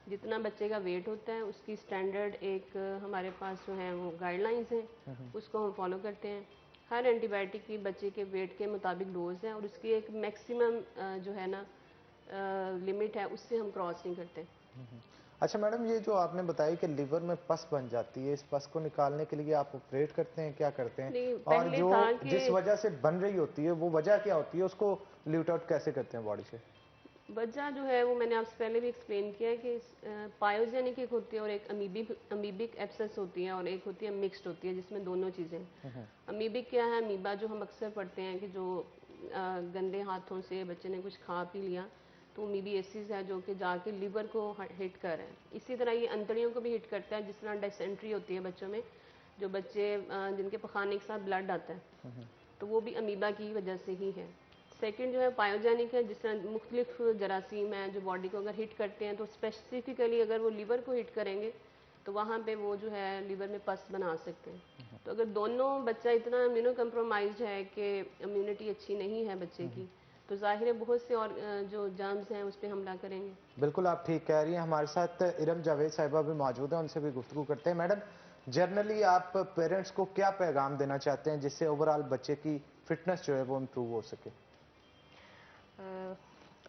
जितना बच्चे का वेट होता है उसकी स्टैंडर्ड एक हमारे पास जो है वो गाइडलाइंस हैं, उसको हम फॉलो करते हैं। हर एंटीबायोटिक की बच्चे के वेट के मुताबिक डोज है, और उसकी एक मैक्सिमम जो है ना लिमिट है, उससे हम क्रॉस नहीं करते। अच्छा मैडम, ये जो आपने बताया कि लिवर में पस बन जाती है, इस पस को निकालने के लिए आप ऑपरेट करते हैं, क्या करते हैं? नहीं, और पहले जो था कि जिस वजह से बन रही होती है वो वजह क्या होती है, उसको ल्यूट आउट कैसे करते हैं बॉडी से? वजह जो है वो मैंने आपसे पहले भी एक्सप्लेन किया है कि पायोजेनिक एक होती है और एक अमीबिक एब्सेस होती है, और एक होती है मिक्स्ड होती है, जिसमें दोनों चीज़ें। अमीबिक क्या है? अमीबा जो हम अक्सर पढ़ते हैं कि जो गंदे हाथों से बच्चे ने कुछ खा पी लिया, तो अमीबिएसिस है जो कि जाके लिवर को हिट कर रहा है। इसी तरह ये अंतड़ियों को भी हिट करता है, जिस तरह डिसेंट्री होती है बच्चों में, जो बच्चे जिनके पखाने के साथ ब्लड आता है, तो वो भी अमीबा की वजह से ही है। सेकंड जो है पायोजेनिक है, जिस तरह मुख्तलिफ जरासीम हैं जो बॉडी को अगर हिट करते हैं, तो स्पेसिफिकली अगर वो लिवर को हिट करेंगे तो वहाँ पे वो जो है लिवर में पस बना सकते हैं। तो अगर दोनों बच्चा इतना इम्यूनो कम्प्रोमाइज्ड है कि इम्यूनिटी अच्छी नहीं है बच्चे की, तो जाहिर है बहुत से और जो जर्म्स हैं उस पर हमला करेंगे। बिल्कुल आप ठीक कह रही हैं। हमारे साथ इरम जावेद साहिबा भी मौजूद हैं, उनसे भी गुफ्तगू करते हैं। मैडम, जनरली आप पेरेंट्स को क्या पैगाम देना चाहते हैं जिससे ओवरऑल बच्चे की फिटनेस जो है वो इम्प्रूव हो सके?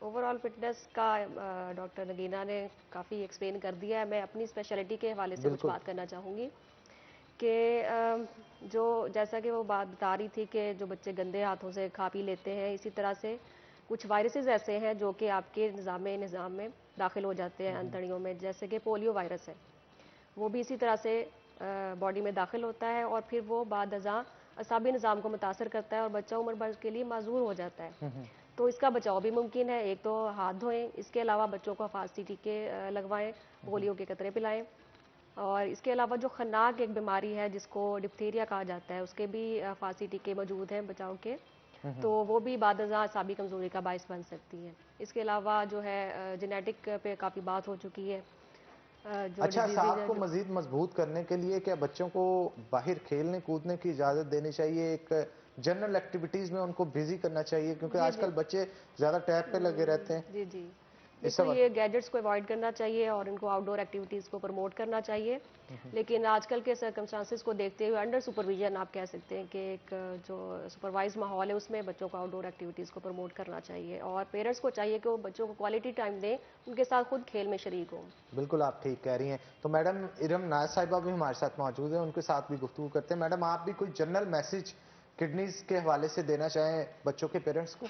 ओवरऑल फिटनेस का डॉक्टर नगीना ने काफ़ी एक्सप्लेन कर दिया है। मैं अपनी स्पेशलिटी के हवाले से कुछ बात करना चाहूँगी कि जो जैसा कि वो बात बता रही थी कि जो बच्चे गंदे हाथों से खा पी लेते हैं, इसी तरह से कुछ वायरसेस ऐसे हैं जो कि आपके निज़ाम में दाखिल हो जाते हैं अंतड़ियों में, जैसे कि पोलियो वायरस है, वो भी इसी तरह से बॉडी में दाखिल होता है और फिर वो बाद अज़ां असाबी निज़ाम को मुतासर करता है और बच्चा उम्र भर के लिए माजूर हो जाता है। तो इसका बचाव भी मुमकिन है। एक तो हाथ धोएं, इसके अलावा बच्चों को हिफाजती टीके लगवाएं, पोलियो के कतरे पिलाएं, और इसके अलावा जो खन्नाक एक बीमारी है जिसको डिप्थीरिया कहा जाता है, उसके भी हिफाजती टीके मौजूद हैं बचाव के, तो वो भी बाद अज़ां असाबी कमज़ोरी का बायस बन सकती है। इसके अलावा जो है जेनेटिक पे काफ़ी बात हो चुकी है। अच्छा, सांप को मजीद मजबूत करने के लिए क्या बच्चों को बाहर खेलने कूदने की इजाज़त देनी चाहिए? एक जनरल एक्टिविटीज़ में उनको बिजी करना चाहिए, क्योंकि आजकल बच्चे ज़्यादा टैब पे लगे रहते हैं। जी जी, देखो ये गैजेट्स को अवॉइड करना चाहिए और इनको आउटडोर एक्टिविटीज़ को प्रमोट करना चाहिए। लेकिन आजकल के सर्कमस्टांसेस को देखते हुए अंडर सुपरविजन आप कह सकते हैं कि एक जो सुपरवाइज माहौल है उसमें बच्चों को आउटडोर एक्टिविटीज़ को प्रमोट करना चाहिए, और पेरेंट्स को चाहिए कि वो बच्चों को क्वालिटी टाइम दें, उनके साथ खुद खेल में शरीक हों। बिल्कुल आप ठीक कह रही हैं। तो मैडम इरम नाज साहिबा भी हमारे साथ मौजूद हैं, उनके साथ भी गुफ्तगू करते हैं। मैडम, आप भी कोई जनरल मैसेज किडनीज के हवाले से देना चाहें बच्चों के पेरेंट्स को?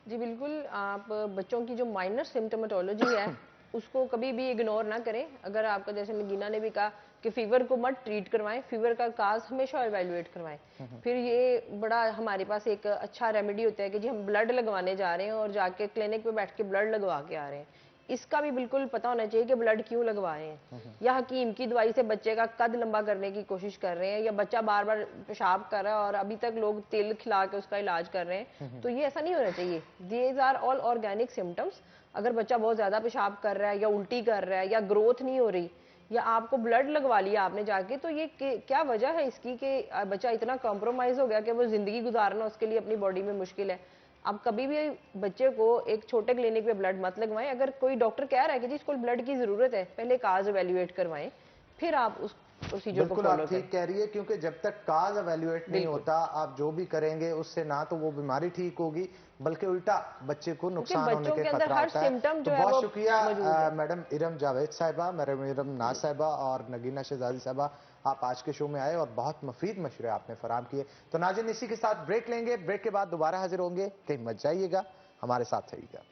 जी बिल्कुल, आप बच्चों की जो माइनर सिम्टोमेटोलॉजी है उसको कभी भी इग्नोर ना करें। अगर आपका, जैसे नगीना ने भी कहा कि फीवर को मत ट्रीट करवाएं, फीवर का काज हमेशा एवेल्युएट करवाएं। फिर ये बड़ा हमारे पास एक अच्छा रेमेडी होता है कि जी हम ब्लड लगवाने जा रहे हैं और जाके क्लिनिक पे बैठ के ब्लड लगवा के आ रहे हैं। इसका भी बिल्कुल पता होना चाहिए कि ब्लड क्यों लगवाए हैं, या हकीम की दवाई से बच्चे का कद लंबा करने की कोशिश कर रहे हैं, या बच्चा बार बार पेशाब कर रहा है और अभी तक लोग तेल खिला के उसका इलाज कर रहे हैं। तो ये ऐसा नहीं होना चाहिए। These are all organic symptoms. अगर बच्चा बहुत ज्यादा पेशाब कर रहा है या उल्टी कर रहा है या ग्रोथ नहीं हो रही या आपको ब्लड लगवा लिया आपने जाके, तो ये क्या वजह है इसकी कि बच्चा इतना कॉम्प्रोमाइज हो गया कि वो जिंदगी गुजारना उसके लिए अपनी बॉडी में मुश्किल है। आप कभी भी बच्चे को एक छोटे क्लिनिक पे ब्लड मत लगवाएं। अगर कोई डॉक्टर कह रहा है कि जी इसको ब्लड की जरूरत है, पहले काज एवेल्युएट करवाएं, फिर आप उस प्रोसीजर को बिल्कुल आप फॉलो ठीक करें। कह रही है, क्योंकि जब तक काज एवेल्युएट नहीं होता आप जो भी करेंगे उससे ना तो वो बीमारी ठीक होगी बल्कि उल्टा बच्चे को नुकसान होने बच्चों के के अंदर खतरा हर होता है। सिम्टम तो जो है बहुत वो शुक्रिया मौजूद है। मैडम इरम जावेद साहिबा, मैडम इरम नाज साहिबा और नगीना शहजादी साहिबा, आप आज के शो में आए और बहुत मुफीद मशवरे आपने फराहम किए। तो नाज़रीन, इसी के साथ ब्रेक लेंगे, ब्रेक के बाद दोबारा हाजिर होंगे। कहीं मत जाइएगा, हमारे साथ रहिएगा।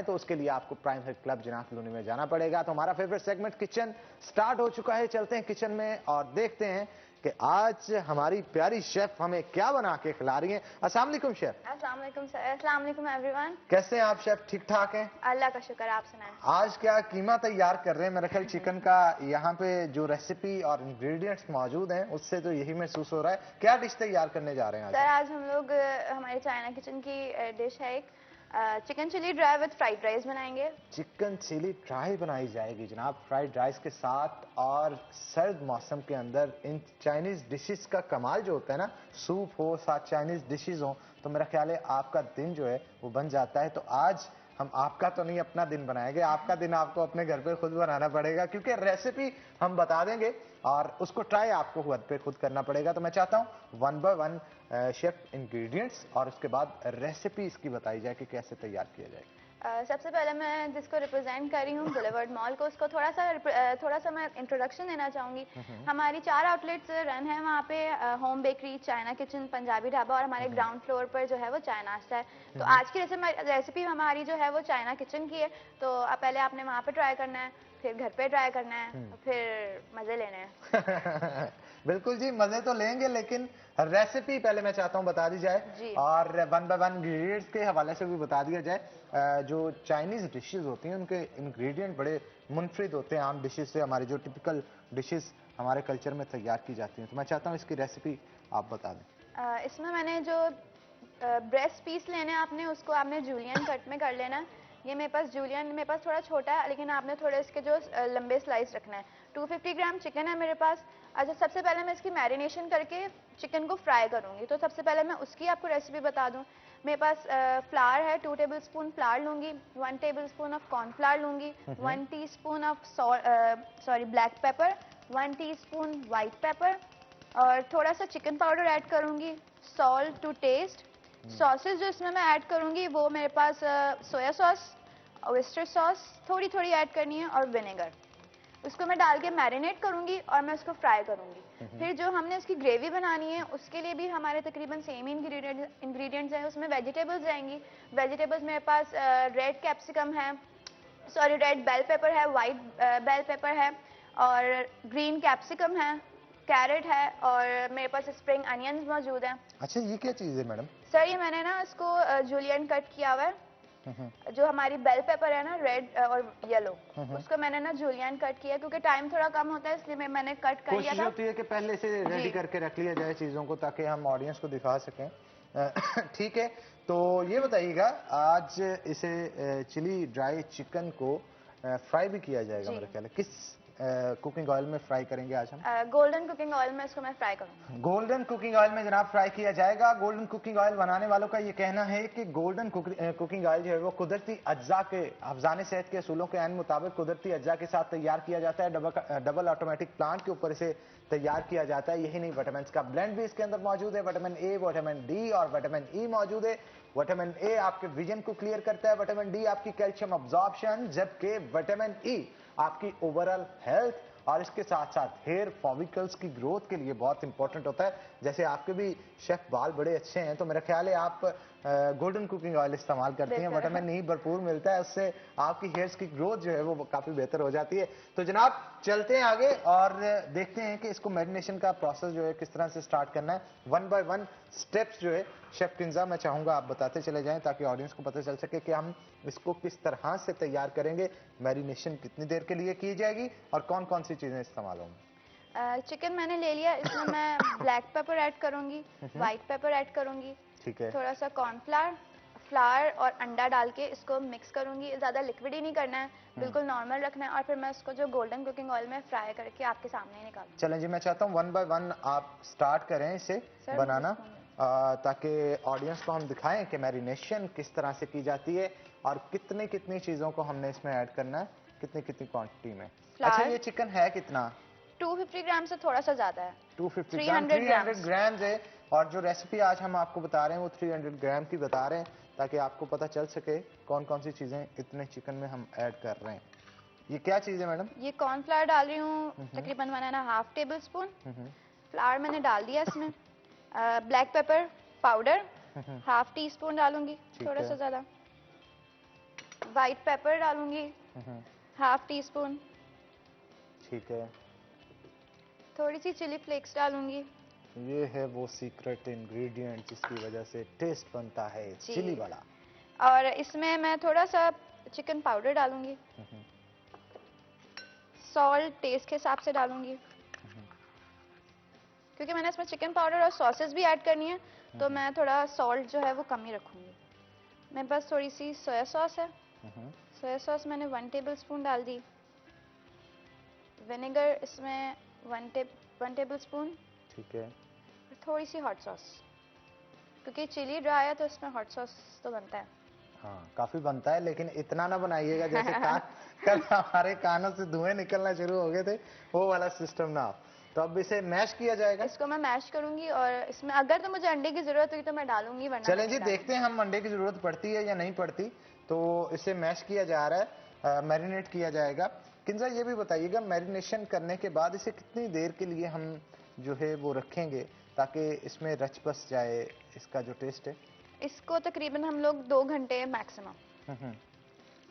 तो उसके लिए आपको प्राइम हेल्थ क्लब जनाब कॉलोनी में जाना पड़ेगा। तो हमारा फेवरेट सेगमेंट किचन स्टार्ट हो चुका है। चलते हैं किचन में और देखते हैं कि आज हमारी प्यारी शेफ हमें क्या बना के खिला रही हैं। अस्सलाम वालेकुम शेफ। अस्सलाम वालेकुम सर। अस्सलाम वालेकुम एवरीवन। कैसे हैं आप शेफ? ठीक ठाक हैं? अल्लाह का शुक्र, आप सुनाएं। आज क्या कीमा तैयार कर रहे हैं? मेरे ख्याल चिकन का यहाँ पे जो रेसिपी और इंग्रेडिएंट्स मौजूद हैं उससे तो यही महसूस हो रहा है। क्या डिश तैयार करने जा रहे हैं सर आज? आज हम लोग हमारे चाइना किचन की डिश है एक chicken chilli dry with fried rice बनाएंगे। चिकन चिली ड्राई बनाई जाएगी जनाब, फ्राइड राइस के साथ। और सर्द मौसम के अंदर इन चाइनीज डिशेस का कमाल जो होता है ना, सूप हो साथ चाइनीज डिशेस हो, तो मेरा ख्याल है आपका दिन जो है वो बन जाता है। तो आज हम आपका तो नहीं अपना दिन बनाएंगे, आपका दिन आपको अपने घर पे खुद बनाना पड़ेगा, क्योंकि रेसिपी हम बता देंगे और उसको ट्राई आपको घर पे खुद करना पड़ेगा। तो मैं चाहता हूँ 1 बाय 1 शेफ इंग्रेडिएंट्स और उसके बाद रेसिपी इसकी बताई जाए कि कैसे तैयार किया जाए। सबसे पहले मैं जिसको रिप्रेजेंट कर रही हूँ बुलेवर्ड मॉल को, उसको थोड़ा सा मैं इंट्रोडक्शन देना चाहूँगी। हमारी 4 आउटलेट्स रन है वहाँ पे, home bakery, China kitchen, Punjabi dhaba और हमारे ग्राउंड फ्लोर पर जो है वो चाय नाश्ता है। तो आज की रेसिपी हमारी जो है वो चाइना किचन की है। तो पहले आपने वहाँ पे ट्राई करना है, फिर घर पे ट्राई करना है, फिर मजे लेने हैं। बिल्कुल जी, मजे तो लेंगे, लेकिन रेसिपी पहले मैं चाहता हूँ बता दी जाए और 1 बाय 1 इंग्रेडिएंट्स के हवाले से भी बता दिया जाए। जो चाइनीज डिशेस होती हैं उनके इंग्रेडिएंट बड़े मुनफरिद होते हैं आम डिशेस से, हमारे जो टिपिकल डिशेस हमारे कल्चर में तैयार की जाती हैं। तो मैं चाहता हूँ इसकी रेसिपी आप बता दें। इसमें मैंने जो ब्रेस्ट पीस लेने आपने उसको आपने जूलियन कट में कर लेना है। ये मेरे पास थोड़ा छोटा है, लेकिन आपने थोड़े इसके जो लंबे स्लाइस रखना है। 250 ग्राम चिकन है मेरे पास। अच्छा, सबसे पहले मैं इसकी मैरिनेशन करके चिकन को फ्राई करूंगी, तो सबसे पहले मैं उसकी आपको रेसिपी बता दूं। मेरे पास फ्लावर है, 2 टेबलस्पून फ्लावर लूंगी, 1 टेबलस्पून ऑफ कॉर्नफ्लावर लूंगी, 1 teaspoon of black pepper, 1 teaspoon white paper और थोड़ा सा चिकन पाउडर ऐड करूंगी, सॉल्ट टू टेस्ट। सॉसेस जो इसमें मैं ऐड करूंगी वो मेरे पास सोया सॉस, ऑयस्टर सॉस थोड़ी थोड़ी ऐड करनी है और विनेगर। उसको मैं डाल के मैरिनेट करूंगी और मैं उसको फ्राई करूंगी। फिर जो हमने उसकी ग्रेवी बनानी है उसके लिए भी हमारे तकरीबन सेम ही इंग्रेडिएंट्स हैं। उसमें वेजिटेबल्स जाएंगी। वेजिटेबल्स मेरे पास रेड बेल पेपर है, वाइट बेल पेपर है और ग्रीन कैप्सिकम है, कैरेट है और मेरे पास स्प्रिंग अनियंस मौजूद है। अच्छा, ये क्या चीज है मैडम? सर ये मैंने ना इसको जूलियन कट किया हुआ है। जो हमारी बेल पेपर है ना, रेड और येलो, उसको मैंने ना जूलियन कट किया क्योंकि टाइम थोड़ा कम होता है, इसलिए मैंने कट कर लिया कोशिश था। होती है कि पहले से रेडी करके रख लिया जाए चीजों को ताकि हम ऑडियंस को दिखा सकें। ठीक है, तो ये बताइएगा आज इसे चिली ड्राई चिकन को फ्राई भी किया जाएगा मेरे ख्याल है। किस कुकिंग ऑयल में फ्राई करेंगे आज हम? गोल्डन कुकिंग ऑयल में इसको मैं फ्राई करूंगा। गोल्डन कुकिंग ऑयल में जनाब फ्राई किया जाएगा। गोल्डन कुकिंग ऑयल बनाने वालों का ये कहना है कि गोल्डन कुकिंग ऑयल जो है वो कुदरती अज्जा के अफजाने सेहत के असूलों के ऐन मुताबिक कुदरती अज्जा के साथ तैयार किया जाता है। डबल ऑटोमेटिक प्लांट के ऊपर इसे तैयार किया जाता है। यही नहीं, विटामिन का ब्लेंड भी इसके अंदर मौजूद है। विटामिन ए, विटामिन डी और विटामिन ई मौजूद है। विटामिन ए आपके विजन को क्लियर करता है, विटामिन डी आपकी कैल्शियम अब्जॉर्प्शन, जबकि विटामिन ई आपकी ओवरऑल हेल्थ और इसके साथ साथ हेयर फॉलिकल्स की ग्रोथ के लिए बहुत इंपॉर्टेंट होता है। जैसे आपके भी शेफ बाल बड़े अच्छे हैं, तो मेरा ख्याल है आप गोल्डन कुकिंग ऑयल इस्तेमाल करती हैं, विटामिन ई भरपूर मिलता है, उससे आपकी हेयर्स की ग्रोथ जो है वो काफी बेहतर हो जाती है। तो जनाब चलते हैं आगे और देखते हैं कि इसको मैरिनेशन का प्रोसेस जो है किस तरह से स्टार्ट करना है। 1 बाय 1 स्टेप्स जो है शेफ किंजा मैं चाहूंगा आप बताते चले जाएं, ताकि ऑडियंस को पता चल सके कि हम इसको किस तरह से तैयार करेंगे, मैरिनेशन कितनी देर के लिए की जाएगी और कौन कौन सी चीजें इस्तेमाल होंगी। चिकन मैंने ले लिया, इसमें मैं ब्लैक पेपर ऐड करूंगी, व्हाइट पेपर ऐड करूंगी, ठीक है, थोड़ा सा कॉर्नफ्लावर, फ्लावर और अंडा डाल के इसको मिक्स करूंगी। ज़्यादा लिक्विड ही नहीं करना है, बिल्कुल नॉर्मल रखना है, और फिर मैं इसको जो गोल्डन कुकिंग ऑयल में फ्राई करके आपके सामने ही निकालूंगी। चलें जी, मैं चाहता हूँ 1 बाय 1 आप स्टार्ट करें इसे बनाना, ताकि ऑडियंस को हम दिखाएं कि मैरिनेशन किस तरह से की जाती है और कितनी कितनी चीज़ों को हमने इसमें ऐड करना है, कितनी कितनी क्वांटिटी में। अच्छा, ये चिकन है कितना? 250 ग्राम से थोड़ा सा ज़्यादा है, 250 ग्राम, 300 ग्राम है। और जो रेसिपी आज हम आपको बता रहे हैं वो 300 ग्राम की बता रहे हैं, ताकि आपको पता चल सके कौन कौन सी चीज़ें इतने चिकन में हम ऐड कर रहे हैं। ये क्या चीज़ है मैडम? ये कॉर्नफ्लावर डाल रही हूँ, तकरीबन 1.5 टेबल स्पून। फ्लावर मैंने डाल दिया इसमें। ब्लैक पेपर पाउडर 1/2 टीस्पून डालूंगी, थोड़ा सा ज़्यादा। व्हाइट पेपर डालूंगी 1/2 टीस्पून, ठीक है। थोड़ी सी चिली फ्लेक्स डालूंगी। ये है वो सीक्रेट इंग्रेडिएंट जिसकी वजह से टेस्ट बनता है चिली वाला। और इसमें मैं थोड़ा सा चिकन पाउडर डालूंगी, सॉल्ट टेस्ट के हिसाब से डालूंगी, क्योंकि मैंने इसमें चिकन पाउडर और सॉसेस भी ऐड करनी है, तो मैं थोड़ा सॉल्ट जो है वो कम ही रखूंगी। मेरे पास थोड़ी सी सोया सॉस है, सोया सॉस मैंने 1 टेबल स्पून डाल दी। विनेगर इसमें 1 टेबल स्पून, ठीक है। थोड़ी सी हॉट सॉस, क्योंकि चिली ड्राई है तो इसमें हॉट सॉस तो बनता है। हाँ, काफी बनता है, लेकिन इतना ना बनाइएगा जैसे कल हमारे कानों से धुएं निकलना शुरू हो गए थे, वो वाला सिस्टम ना हो। तो अब इसे मैश किया जाएगा। इसको मैं मैश करूंगी और इसमें अगर तो मुझे अंडे की जरूरत हुई तो मैं डालूंगी, वरना चलें जी देखते हैं हम अंडे की जरूरत पड़ती है या नहीं पड़ती। तो इसे मैश किया जा रहा है, मैरिनेट किया जाएगा। किंजा ये भी बताइएगा, मैरिनेशन करने के बाद इसे कितनी देर के लिए हम जो है वो रखेंगे, ताकि इसमें रच बस जाए इसका जो टेस्ट है? इसको तकरीबन हम लोग 2 घंटे मैक्सिमम।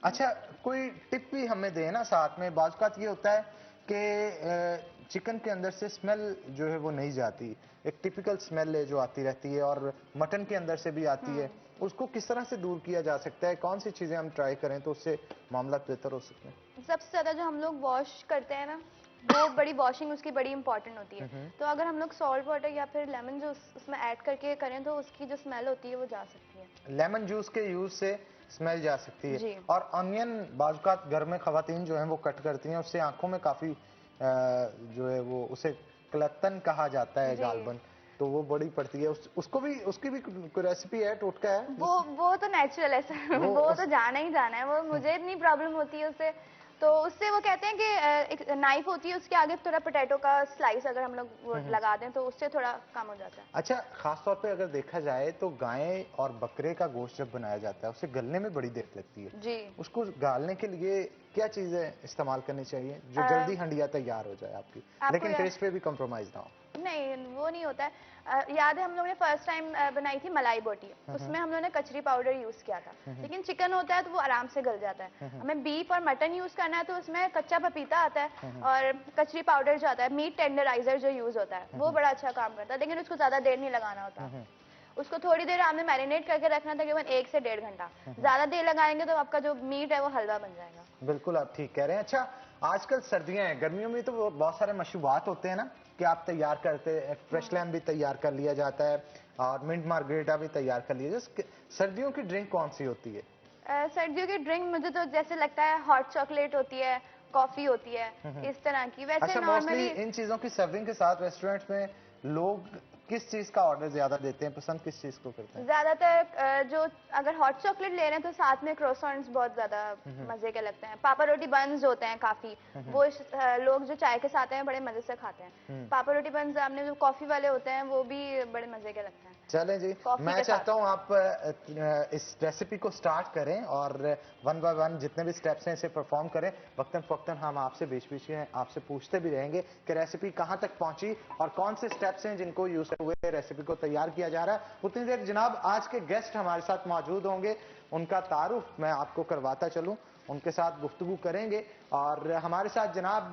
अच्छा, कोई टिप भी हमें दें ना साथ में। बाज़ औक़ात ये होता है कि चिकन के अंदर से स्मेल जो है वो नहीं जाती, एक टिपिकल स्मेल है जो आती रहती है, और मटन के अंदर से भी आती है। उसको किस तरह से दूर किया जा सकता है? कौन सी चीज़ें हम ट्राई करें तो उससे मामला बेहतर हो सकते हैं? सबसे ज़्यादा जो हम लोग वॉश करते हैं ना, वो बड़ी वॉशिंग उसकी बड़ी इंपॉर्टेंट होती है। तो अगर हम लोग सॉल्ट वाटर या फिर लेमन जूस उसमें ऐड करके करें तो उसकी जो स्मेल होती है वो जा सकती है। लेमन जूस के यूज से स्मेल जा सकती है। और ऑनियन बाज़ औक़ात घर में ख़वातीन जो हैं वो कट करती हैं, उससे आंखों में काफ़ी जो है वो उसे क्लतन कहा जाता है, गालबन, तो वो बड़ी पड़ती है। उसको भी, उसकी भी कोई रेसिपी है, टोटका है? वो तो नेचुरल है सर, वो तो जाना ही जाना है। वो मुझे इतनी प्रॉब्लम होती है उससे, तो उससे वो कहते हैं कि एक नाइफ होती है, उसके आगे थोड़ा पोटैटो का स्लाइस अगर हम लोग वो लगा दें तो उससे थोड़ा कम हो जाता है। अच्छा, खास तौर पे अगर देखा जाए तो गाय और बकरे का गोश्त जब बनाया जाता है उसे गलने में बड़ी देर लगती है जी। उसको गालने के लिए क्या चीजें इस्तेमाल करनी चाहिए जो जल्दी हंडिया तैयार हो जाए आपकी, लेकिन टेस्ट पे भी कॉम्प्रोमाइज ना हो? नहीं, वो नहीं होता है। याद है हम लोगों ने फर्स्ट टाइम बनाई थी मलाई बोटी, उसमें हम लोगों ने कचरी पाउडर यूज किया था, लेकिन चिकन होता है तो वो आराम से गल जाता है। हमें बीफ और मटन यूज करना है तो उसमें कच्चा पपीता आता है और कचरी पाउडर जो आता है, मीट टेंडराइजर जो यूज होता है, वो बड़ा अच्छा काम करता है, लेकिन उसको ज्यादा देर नहीं लगाना होता। उसको थोड़ी देर आपने मैरिनेट करके रखना, तकरीबन 1 से 1.5 घंटा। ज्यादा देर लगाएंगे तो आपका जो मीट है वो हलवा बन जाएगा। बिल्कुल, आप ठीक कह रहे हैं। अच्छा, आजकल सर्दियां हैं, गर्मियों में तो बहुत सारे मशरूबात होते हैं ना कि आप तैयार करते हैं, फ्रेश लैम भी तैयार कर लिया जाता है और मिंट मार्गरेटा भी तैयार कर लिया जाता है। सर्दियों की ड्रिंक कौन सी होती है? सर्दियों की ड्रिंक मुझे तो जैसे लगता है हॉट चॉकलेट होती है, कॉफी होती है, इस तरह की। वैसे अच्छा, नॉर्मली इन चीजों की सर्विंग के साथ रेस्टोरेंट्स में लोग किस चीज का ऑर्डर ज्यादा देते हैं, पसंद किस चीज को करते हैं? ज्यादातर जो अगर हॉट चॉकलेट ले रहे हैं तो साथ में क्रोसॉन्स बहुत ज्यादा मजे के लगते हैं। पापा रोटी बन्स होते हैं काफी, वो लोग जो चाय के साथ हैं बड़े मजे से खाते हैं। पापा रोटी बन्स आपने जो कॉफी वाले होते हैं वो भी बड़े मजे के लगते हैं। चलें जी, मैं चाहता हूं आप इस रेसिपी को स्टार्ट करें और वन बाय वन जितने भी स्टेप्स हैं इसे परफॉर्म करें। वक्तन फक्तन हम आपसे बीच बीच में आपसे पूछते भी रहेंगे कि रेसिपी कहां तक पहुंची और कौन से स्टेप्स हैं जिनको यूज हुए रेसिपी को तैयार किया जा रहा है। उतनी देर जनाब आज के गेस्ट हमारे साथ मौजूद होंगे, उनका तारुफ मैं आपको करवाता चलूं, उनके साथ गुफ्तगू करेंगे। और हमारे साथ जनाब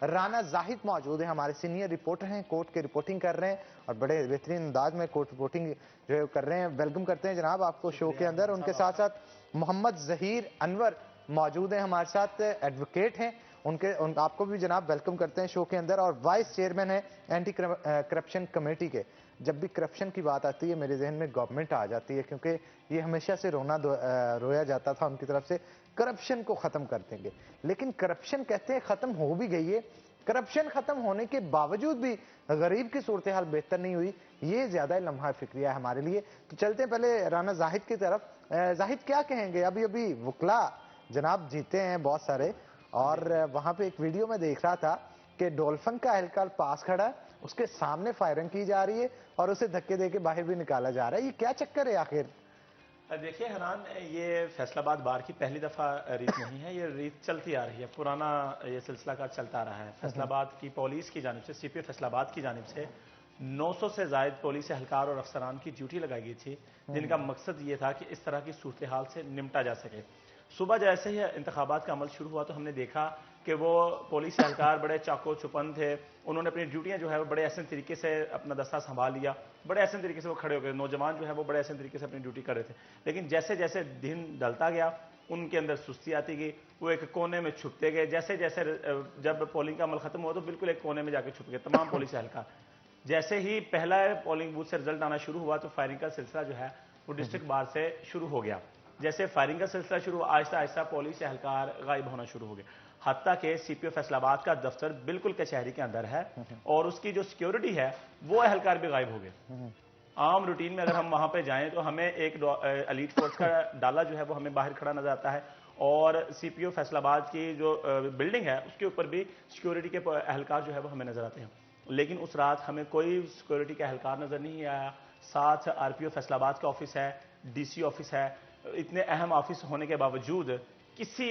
राना जाहिद मौजूद है, हमारे सीनियर रिपोर्टर हैं, कोर्ट की रिपोर्टिंग कर रहे हैं और बड़े बेहतरीन अंदाज में कोर्ट रिपोर्टिंग जो है कर रहे हैं। वेलकम करते हैं जनाब आपको शो के अंदर। उनके साथ साथ मोहम्मद जहीर अनवर मौजूद हैं हमारे साथ, एडवोकेट हैं, आपको भी जनाब वेलकम करते हैं शो के अंदर। और वाइस चेयरमैन है एंटी करप्शन कमेटी के। जब भी करप्शन की बात आती है मेरे जहन में गवर्नमेंट आ जाती है, क्योंकि ये हमेशा से रोया जाता था उनकी तरफ से करप्शन को खत्म कर देंगे, लेकिन करप्शन कहते हैं खत्म हो भी गई है। करप्शन खत्म होने के बावजूद भी गरीब की सूरत हाल बेहतर नहीं हुई, ये ज्यादा लम्हा फिक्रिया है हमारे लिए। तो चलते हैं पहले राना जाहिद की तरफ। जाहिद क्या कहेंगे, अभी अभी वकला जनाब जीते हैं बहुत सारे, और वहां पे एक वीडियो में देख रहा था कि डॉल्फिन का एहलकार पास खड़ा है, उसके सामने फायरिंग की जा रही है और उसे धक्के देके बाहर भी निकाला जा रहा है। ये क्या चक्कर है आखिर? देखिए हनान, ये फैसलाबाद बार की पहली दफ़ा रीत नहीं है, ये रीत चलती आ रही है, पुराना ये सिलसिला का चलता रहा है। फैसलाबाद की पुलिस की जानिब से, सीपीओ फैसलाबाद की जानिब से 900 से ज़ायद पुलिस एहलकार और अफसरान की ड्यूटी लगाई गई थी, जिनका मकसद ये था कि इस तरह की सूरत हाल से निपटा जा सके। सुबह जैसे ही इंतखाबात का अमल शुरू हुआ तो हमने देखा कि वो पुलिस एहलकार बड़े चाको चुपन थे, उन्होंने अपनी ड्यूटियां जो है वो बड़े ऐसे तरीके से अपना दस्ता संभाल लिया, बड़े ऐसे तरीके से वो खड़े हो गए। नौजवान जो है वो बड़े ऐसे तरीके से अपनी ड्यूटी कर रहे थे, लेकिन जैसे जैसे दिन ढलता गया उनके अंदर सुस्ती आती गई, वो एक कोने में छुपते गए। जैसे जैसे जब पोलिंग का अमल खत्म हुआ तो बिल्कुल एक कोने में जाके छुप गए तमाम पुलिस एहलकार। जैसे ही पहला पोलिंग बूथ से रिजल्ट आना शुरू हुआ तो फायरिंग का सिलसिला जो है वो डिस्ट्रिक्ट बार से शुरू हो गया। जैसे फायरिंग का सिलसिला शुरू हुआ, आहिस्ता आहिस्ता पुलिस एहलकार गायब होना शुरू हो गए, हत्ता के सीपीओ फैसलाबाद का दफ्तर बिल्कुल कचहरी के अंदर है और उसकी जो सिक्योरिटी है वो एहलकार भी गायब हो गए। आम रूटीन में अगर हम वहां पे जाएं तो हमें एक एलीट फोर्स का डाला जो है वो हमें बाहर खड़ा नजर आता है और सीपीओ फैसलाबाद की जो बिल्डिंग है उसके ऊपर भी सिक्योरिटी के एहलकार जो है वो हमें नजर आते हैं। लेकिन उस रात हमें कोई सिक्योरिटी का एहलकार नजर नहीं आया। साथ आरपीओ फैसलाबाद का ऑफिस है, डीसी ऑफिस है, इतने अहम ऑफिस होने के बावजूद किसी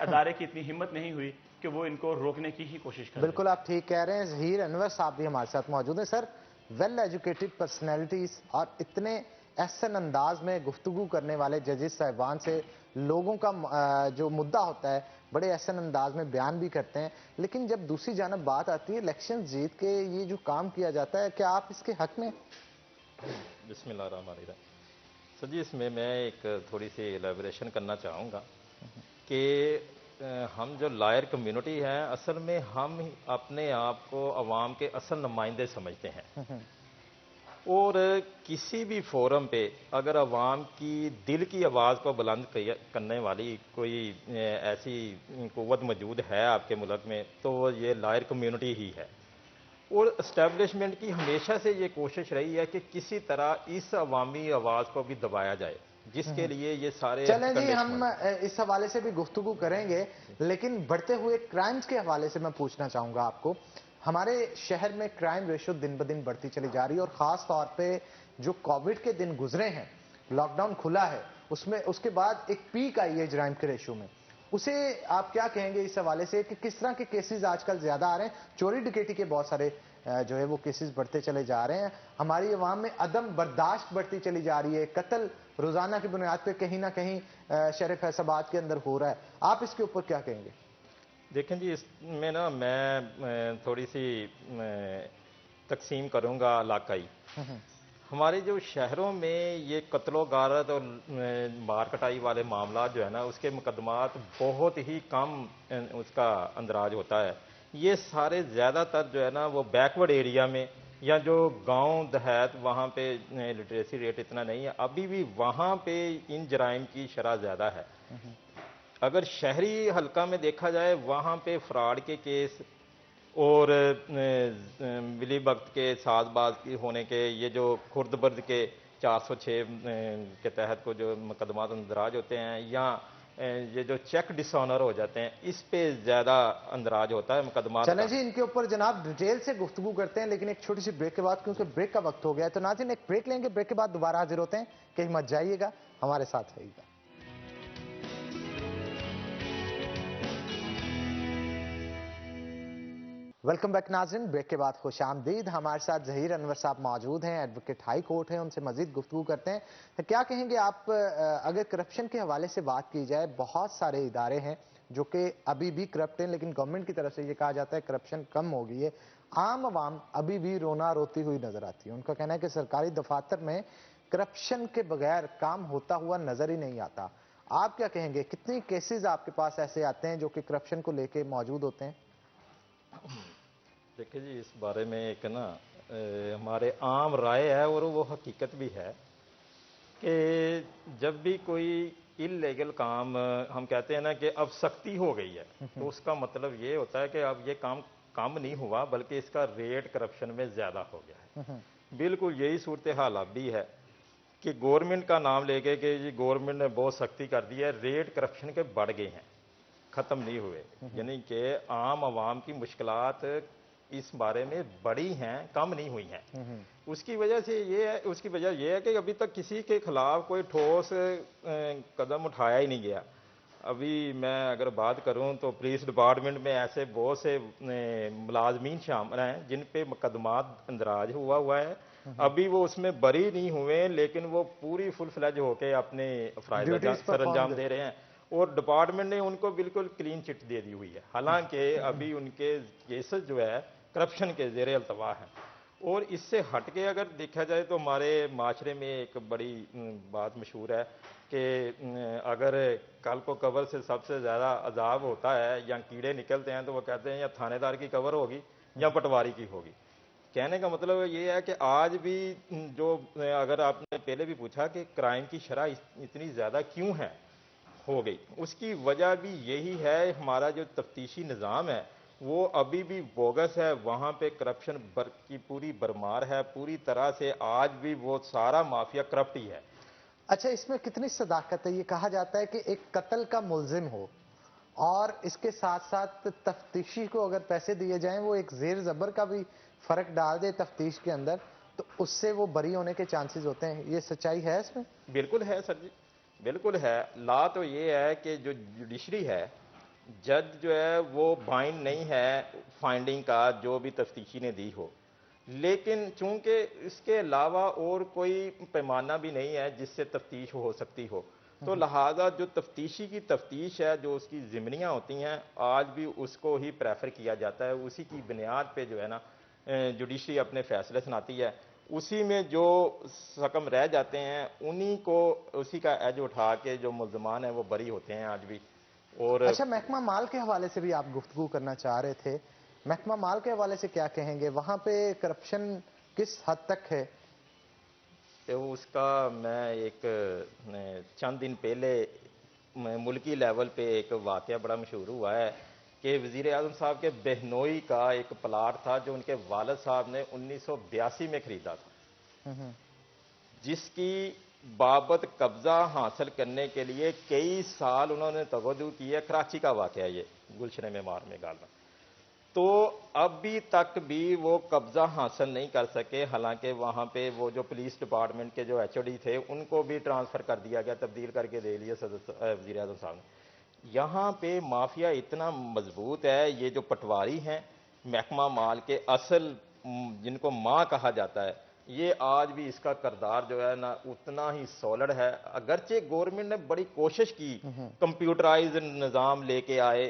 अदारे की इतनी हिम्मत नहीं हुई कि वो इनको रोकने की ही कोशिश करें। बिल्कुल आप ठीक कह रहे हैं। जहीर अनवर साहब भी हमारे साथ मौजूद हैं। सर, वेल एजुकेटेड पर्सनैलिटीज और इतने एहसन अंदाज में गुफ्तगू करने वाले जजेस साहिबान से लोगों का जो मुद्दा होता है बड़े एहसन अंदाज में बयान भी करते हैं, लेकिन जब दूसरी जानब बात आती है इलेक्शन जीत के ये जो काम किया जाता है, क्या आप इसके हक में? बिस्मिल्लाहिर्रहमानिर्रहीम। सर जी, इसमें मैं एक थोड़ी सी एलेबोरेशन करना चाहूँगा कि हम जो लायर कम्युनिटी है असल में हम अपने आप को अवाम के असल नुमाइंदे समझते हैं और किसी भी फोरम पे अगर अवाम की दिल की आवाज़ को बुलंद करने वाली कोई ऐसी क़ुव्वत मौजूद है आपके मुल्क में तो ये लायर कम्युनिटी ही है। और इस्टेब्लिशमेंट की हमेशा से ये कोशिश रही है कि किसी तरह इस अवामी आवाज़ को भी दबाया जाए, जिसके लिए ये सारे चलें जी, हम इस हवाले से भी गुफ्तगू करेंगे, लेकिन बढ़ते हुए क्राइम्स के हवाले से मैं पूछना चाहूंगा आपको। हमारे शहर में क्राइम रेशो दिन ब दिन बढ़ती चली जा रही है और खास तौर पे जो कोविड के दिन गुजरे हैं, लॉकडाउन खुला है, उसमें उसके बाद एक पीक आई है क्राइम के रेशो में, उसे आप क्या कहेंगे इस हवाले से कि किस तरह के केसेस आजकल ज्यादा आ रहे हैं? चोरी डकैती के बहुत सारे जो है वो केसेस बढ़ते चले जा रहे हैं। हमारी अवाम में अदम बर्दाश्त बढ़ती चली जा रही है, कत्ल रोजाना की बुनियाद पे कहीं ना कहीं शहर फैसलाबाद के अंदर हो रहा है। आप इसके ऊपर क्या कहेंगे? देखें जी, इसमें ना मैं थोड़ी सी तकसीम करूंगा इलाकाई। हमारे जो शहरों में ये कत्लो गारत और मार कटाई वाले मामला जो है ना उसके मुकदमात बहुत ही कम उसका अंदराज होता है। ये सारे ज़्यादातर जो है ना वो बैकवर्ड एरिया में या जो गांव देहात वहाँ पे लिटरेसी रेट इतना नहीं है, अभी भी वहाँ पे इन जराइम की शरह ज़्यादा है। अगर शहरी हल्का में देखा जाए वहाँ पे फ्रॉड के केस और मिली वक्त के साजबाज होने के ये जो खुर्द-बर्द के 406 के तहत को जो मुकदमात अंदराज होते हैं, या ये जो चेक डिसऑनर हो जाते हैं, इस पे ज्यादा अंदराज होता है मुकदमा। चलें जी, इनके ऊपर जनाब डिटेल से गुफ्तगू करते हैं, लेकिन एक छोटी सी ब्रेक के बाद, क्योंकि ब्रेक का वक्त हो गया है। तो नाज़रीन एक ब्रेक लेंगे, ब्रेक के बाद दोबारा हाजिर होते हैं। कहीं मत जाइएगा, हमारे साथ रहिएगा। वेलकम बैक नाज़रीन, ब्रेक के बाद खुश आमदीद। हमारे साथ ज़हीर अनवर साहब मौजूद हैं, एडवोकेट हाई कोर्ट हैं, उनसे मजीद गुफ्तगू करते हैं। तो क्या कहेंगे आप, अगर करप्शन के हवाले से बात की जाए, बहुत सारे इदारे हैं जो कि अभी भी करप्ट हैं, लेकिन गवर्नमेंट की तरफ से ये कहा जाता है करप्शन कम हो गई है। आम आवाम अभी भी रोना रोती हुई नजर आती है। उनका कहना है कि सरकारी दफातर में करप्शन के बगैर काम होता हुआ नजर ही नहीं आता। आप क्या कहेंगे, कितनी केसेस आपके पास ऐसे आते हैं जो कि करप्शन को लेके मौजूद होते हैं? देखिए जी, इस बारे में एक ना हमारे आम राय है और वो हकीकत भी है कि जब भी कोई इल्लीगल काम, हम कहते हैं ना कि अब सख्ती हो गई है, तो उसका मतलब ये होता है कि अब ये काम कम नहीं हुआ, बल्कि इसका रेट करप्शन में ज्यादा हो गया है। बिल्कुल यही सूरत हाल अब भी है कि गवर्नमेंट का नाम लेके कि जी गवर्नमेंट ने बहुत सख्ती कर दी है, रेट करप्शन के बढ़ गए हैं, खत्म नहीं हुए। यानी कि आम आवाम की मुश्किलात इस बारे में बड़ी हैं, कम नहीं हुई हैं। उसकी वजह से ये है, उसकी वजह ये है कि अभी तक किसी के खिलाफ कोई ठोस कदम उठाया ही नहीं गया। अभी मैं अगर बात करूं तो पुलिस डिपार्टमेंट में ऐसे बहुत से मुलाजमीन शामिल हैं जिन पे मुकदमात अंदराज हुआ है। अभी वो उसमें बरी नहीं हुए, लेकिन वो पूरी फुल फ्लैज होके अपने फराइज सर अंजाम दे रहे हैं, और डिपार्टमेंट ने उनको बिल्कुल क्लीन चिट दे दी हुई है। हालांकि अभी उनके केसेस जो है करप्शन के ज़ेरे अल्तवा हैं। और इससे हट के अगर देखा जाए तो हमारे माशरे में एक बड़ी बात मशहूर है कि अगर कल को कब्र से सबसे ज़्यादा अजाब होता है या कीड़े निकलते हैं, तो वो कहते हैं या थानेदार की कब्र होगी या पटवारी की होगी। कहने का मतलब ये है कि आज भी जो, अगर आपने पहले भी पूछा कि क्राइम की शरह इतनी ज़्यादा क्यों है हो गई, उसकी वजह भी यही है, हमारा जो तफ्तीशी निज़ाम है वो अभी भी बोगस है। वहाँ पे करप्शन की पूरी भरमार है, पूरी तरह से आज भी वो सारा माफिया करप्ट ही है। अच्छा, इसमें कितनी सदाकत है? ये कहा जाता है कि एक कत्ल का मुल्जिम हो और इसके साथ साथ तफ्तीशी को अगर पैसे दिए जाएं, वो एक जेर जबर का भी फर्क डाल दे तफ्तीश के अंदर, तो उससे वो बरी होने के चांसेस होते हैं। ये सच्चाई है इसमें? बिल्कुल है सर जी, बिल्कुल है। ला तो ये है कि जो जुडिशरी है, जज जो है वो बाइंड नहीं है फाइंडिंग का जो भी तफ्तीशी ने दी हो, लेकिन चूंकि इसके अलावा और कोई पैमाना भी नहीं है जिससे तफ्तीश हो सकती हो, तो लिहाजा जो तफ्तीशी की तफ्तीश है, जो उसकी ज़िम्नियाँ होती हैं, आज भी उसको ही प्रेफर किया जाता है। उसी की बुनियाद पे जो है ना जुडिशरी अपने फैसले सुनाती है। उसी में जो सकम रह जाते हैं उन्हीं को, उसी का एज उठा के जो मुल्ज़मान हैं वो बरी होते हैं आज भी। और अच्छा, महकमा माल के हवाले से भी आप गुफ्तगू करना चाह रहे थे। महकमा माल के हवाले से क्या कहेंगे, वहां पे करप्शन किस हद तक है? तो उसका मैं एक चंद दिन पहले मुल्की लेवल पे एक वाक़या बड़ा मशहूर हुआ है कि वज़ीर आज़म साहब के बहनोई का एक प्लाट था जो उनके वालिद साहब ने 1982 में ख़रीदा था, जिसकी बाबत कब्जा हासिल करने के लिए कई साल उन्होंने तवज्जो की है। कराची का वाक़या ये, गुलशन मेमार में गाला। तो अभी तक भी वो कब्जा हासिल नहीं कर सके। हालांकि वहाँ पे वो जो पुलिस डिपार्टमेंट के जो एचओडी थे उनको भी ट्रांसफ़र कर दिया गया, तब्दील करके दे लिए वज़ीर आज़म साहब ने। यहाँ पे माफिया इतना मजबूत है, ये जो पटवारी हैं महकमा माल के असल जिनको माँ कहा जाता है, ये आज भी इसका किरदार जो है ना उतना ही सॉलिड है। अगरचे गवर्नमेंट ने बड़ी कोशिश की कंप्यूटराइज निज़ाम लेके आए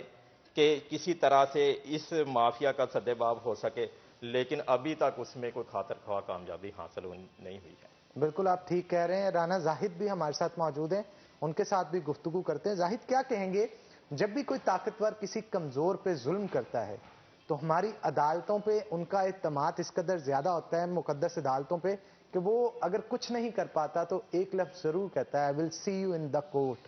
कि किसी तरह से इस माफिया का सद्देबाब हो सके, लेकिन अभी तक उसमें कोई खातर ख्वाह कामयाबी हासिल नहीं हुई है। बिल्कुल आप ठीक कह रहे हैं। राना जाहिद भी हमारे साथ मौजूद हैं, उनके साथ भी गुफ्तगू करते हैं। जाहिद, क्या कहेंगे, जब भी कोई ताकतवर किसी कमजोर पे जुल्म करता है तो हमारी अदालतों पे उनका एतमाद इस कदर ज्यादा होता है, मुकद्दस अदालतों पे, कि वो अगर कुछ नहीं कर पाता तो एक लफ्ज जरूर कहता है, I will see you in the court,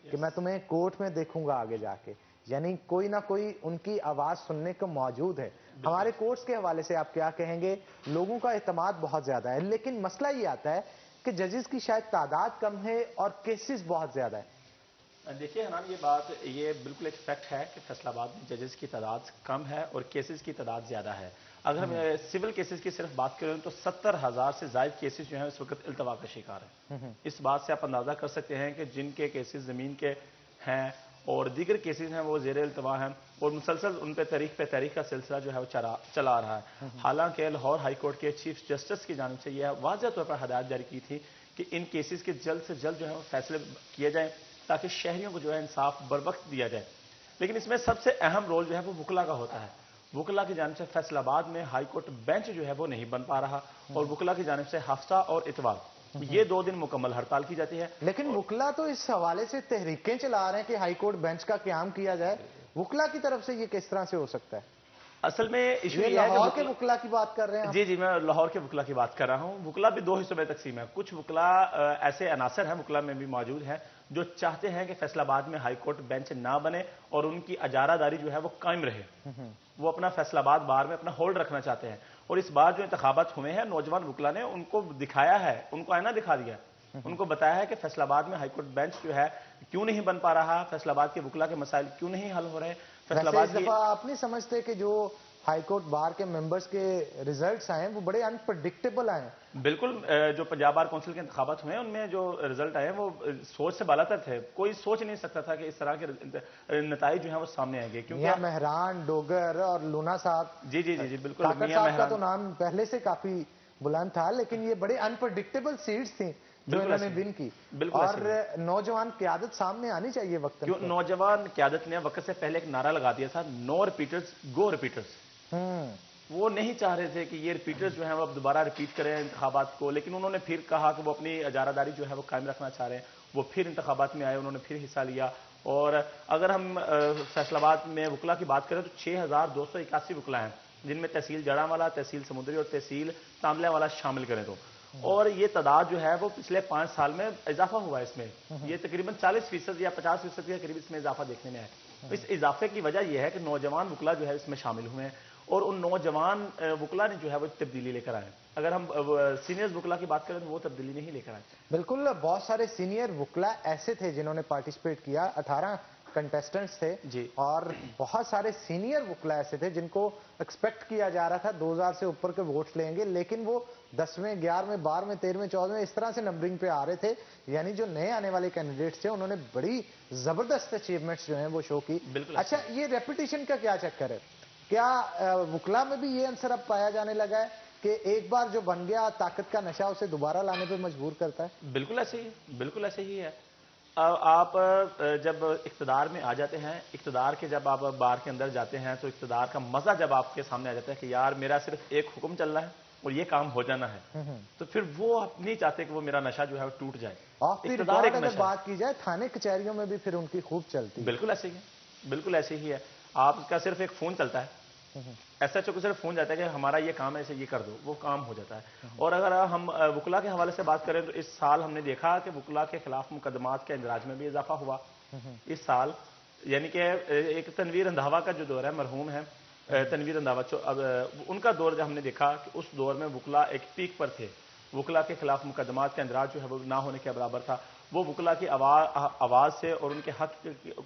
कि मैं तुम्हें कोर्ट में देखूंगा आगे जाके। यानी कोई ना कोई उनकी आवाज सुनने को मौजूद है। हमारे कोर्ट्स के हवाले से आप क्या कहेंगे? लोगों का एतमाद बहुत ज्यादा है, लेकिन मसला ये आता है कि जजेस की शायद तादाद कम है और केसेस बहुत ज्यादा है। देखिए हनान, ये बिल्कुल एक फैक्ट है कि फैसलाबाद में जजेस की तादाद कम है और केसेस की तादाद ज्यादा है। अगर हम सिविल केसेस की सिर्फ बात करें तो 70,000 से ज्यादा केसेस जो हैं इस वक्त इल्तवा का शिकार हैं। इस बात से आप अंदाजा कर सकते हैं कि जिनके केसेस जमीन के हैं और दीगर केसेस हैं वो जेर इल्तवा हैं और मुसलसल उन पे तहरीक का सिलसिला जो है वो चला आ रहा है। हालांकि लाहौर हाई कोर्ट के चीफ जस्टिस की जानिब से यह वाज़ेह तौर पर हदायत जारी की थी कि इन केसेस के जल्द से जल्द जो है वो फैसले किए जाएं ताकि शहरियों को जो है इंसाफ बरवक्त दिया जाए। लेकिन इसमें सबसे अहम रोल जो है वो वकला का होता है। वकला की जानिब से फैसलाबाद में हाई कोर्ट बेंच जो है वो नहीं बन पा रहा और वकला की जानिब से हफ्ता और इतवार ये 2 दिन मुकम्मल हड़ताल की जाती है। लेकिन वकला तो इस हवाले से तहरीकें चला रहे हैं कि हाई कोर्ट बेंच का क्याम किया जाए। वकला की तरफ से ये किस तरह से हो सकता है? असल में इशू ये है लाहौर के वकला की बात कर रहे हैं। जी, मैं लाहौर के वकला की बात कर रहा हूं। वकला भी 2 हिस्सों में तकसीम है। कुछ वकला ऐसे अनासर हैं वकला में भी मौजूद हैं जो चाहते हैं कि फैसलाबाद में हाई कोर्ट बेंच ना बने और उनकी अजारादारी जो है वो कायम रहे। वो अपना फैसलाबाद बार में अपना होल्ड रखना चाहते हैं और इस बार जो इंतखाबात हुए हैं नौजवान वकला ने उनको दिखाया है, उनको आईना दिखा दिया, उनको बताया है कि फैसलाबाद में हाईकोर्ट बेंच जो है क्यों नहीं बन पा रहा, फैसलाबाद के वकला के मसाइल क्यों नहीं हल हो रहे। फैसलाबाद की आप नहीं समझते कि जो हाईकोर्ट बार के मेंबर्स के रिजल्ट्स आए वो बड़े अनप्रेडिक्टेबल आए? बिल्कुल, जो पंजाब बार काउंसिल के इंतखाबात हुए हैं उनमें जो रिजल्ट आए वो सोच से बालातर थे। कोई सोच नहीं सकता था कि इस तरह के नताइज जो हैं वो सामने आएंगे। क्योंकि मेहरान, डोगर और लूना साहब, जी बिल्कुल, साहब का तो नाम पहले से काफी बुलंद था, लेकिन ये बड़ी अनप्रेडिक्टेबल सीट्स थी जो इन्होंने विन की। और नौजवान क्यादत सामने आनी चाहिए वक्त। क्यों नौजवान क्यादत ने वक्त से पहले एक नारा लगा दिया था, नो रिपीटर्स गो रिपीटर्स। वो नहीं चाह रहे थे कि ये रिपीटर्स जो हैं वो अब दोबारा रिपीट करें इंतखाबात को, लेकिन उन्होंने फिर कहा कि वो अपनी अजारादारी जो है वो कायम रखना चाह रहे हैं। वो फिर इंतखाबात में आए, उन्होंने फिर हिस्सा लिया। और अगर हम फैसलाबाद में वकला की बात करें तो 6,281 वकला हैं, जिनमें तहसील जड़ावाला, तहसील समुद्री और तहसील तांबले वाला शामिल करें तो। और ये तादाद जो है वो पिछले 5 साल में इजाफा हुआ है। इसमें ये तकरीबन 40% या 50% के करीब इसमें इजाफा देखने में आया। इस इजाफे की वजह यह है कि नौजवान वकला जो है इसमें शामिल हुए हैं और उन नौजवान वकला ने जो है वो तब्दीली लेकर आए। अगर हम सीनियर वकला की बात करें तो वो तब्दीली नहीं लेकर आए। बिल्कुल, बहुत सारे सीनियर वकला ऐसे थे जिन्होंने पार्टिसिपेट किया, 18 कंटेस्टेंट्स थे जी। और बहुत सारे सीनियर वकला ऐसे थे जिनको एक्सपेक्ट किया जा रहा था 2000 से ऊपर के वोट्स लेंगे, लेकिन वो 10वें, 11वें, 12वें, 13वें, 14वें इस तरह से नंबरिंग पे आ रहे थे। यानी जो नए आने वाले कैंडिडेट्स थे उन्होंने बड़ी जबरदस्त अचीवमेंट्स जो हैं वो शो की। अच्छा, ये रेपुटेशन का क्या चक्कर है? क्या वकला में भी ये आंसर अब पाया जाने लगा है कि एक बार जो बन गया ताकत का नशा उसे दोबारा लाने पे मजबूर करता है? बिल्कुल ऐसे ही, बिल्कुल ऐसे ही है। आप जब इक्तदार में आ जाते हैं, इक्तदार के जब आप बार के अंदर जाते हैं तो इक्तदार का मजा जब आपके सामने आ जाता है कि यार मेरा सिर्फ एक हुक्म चल रहा है और ये काम हो जाना है, तो फिर वो आप नहीं चाहते कि वो मेरा नशा जो है वो टूट जाए। इक्तदार एक अगर बात की जाए थाने कचहरियों में भी फिर उनकी खूब चलती है। बिल्कुल ऐसे ही है, बिल्कुल ऐसे ही है। आपका सिर्फ एक फोन चलता है, SHO को सिर्फ फोन जाता है कि हमारा ये काम है, इसे ये कर दो, वो काम हो जाता है। और अगर हम वकला के हवाले से बात करें तो इस साल हमने देखा कि वकला के खिलाफ मुकदमात के इंदराज में भी इजाफा हुआ इस साल। यानी कि एक तनवीर रंधावा का जो दौर है, मरहूम है तनवीर रंधावा, अब उनका दौर जब हमने देखा कि उस दौर में वकला एक पीक पर थे, वकला के खिलाफ मुकदमात का इंदराज जो है वो ना होने के बराबर था। वो वकला की आवाज से और उनके हक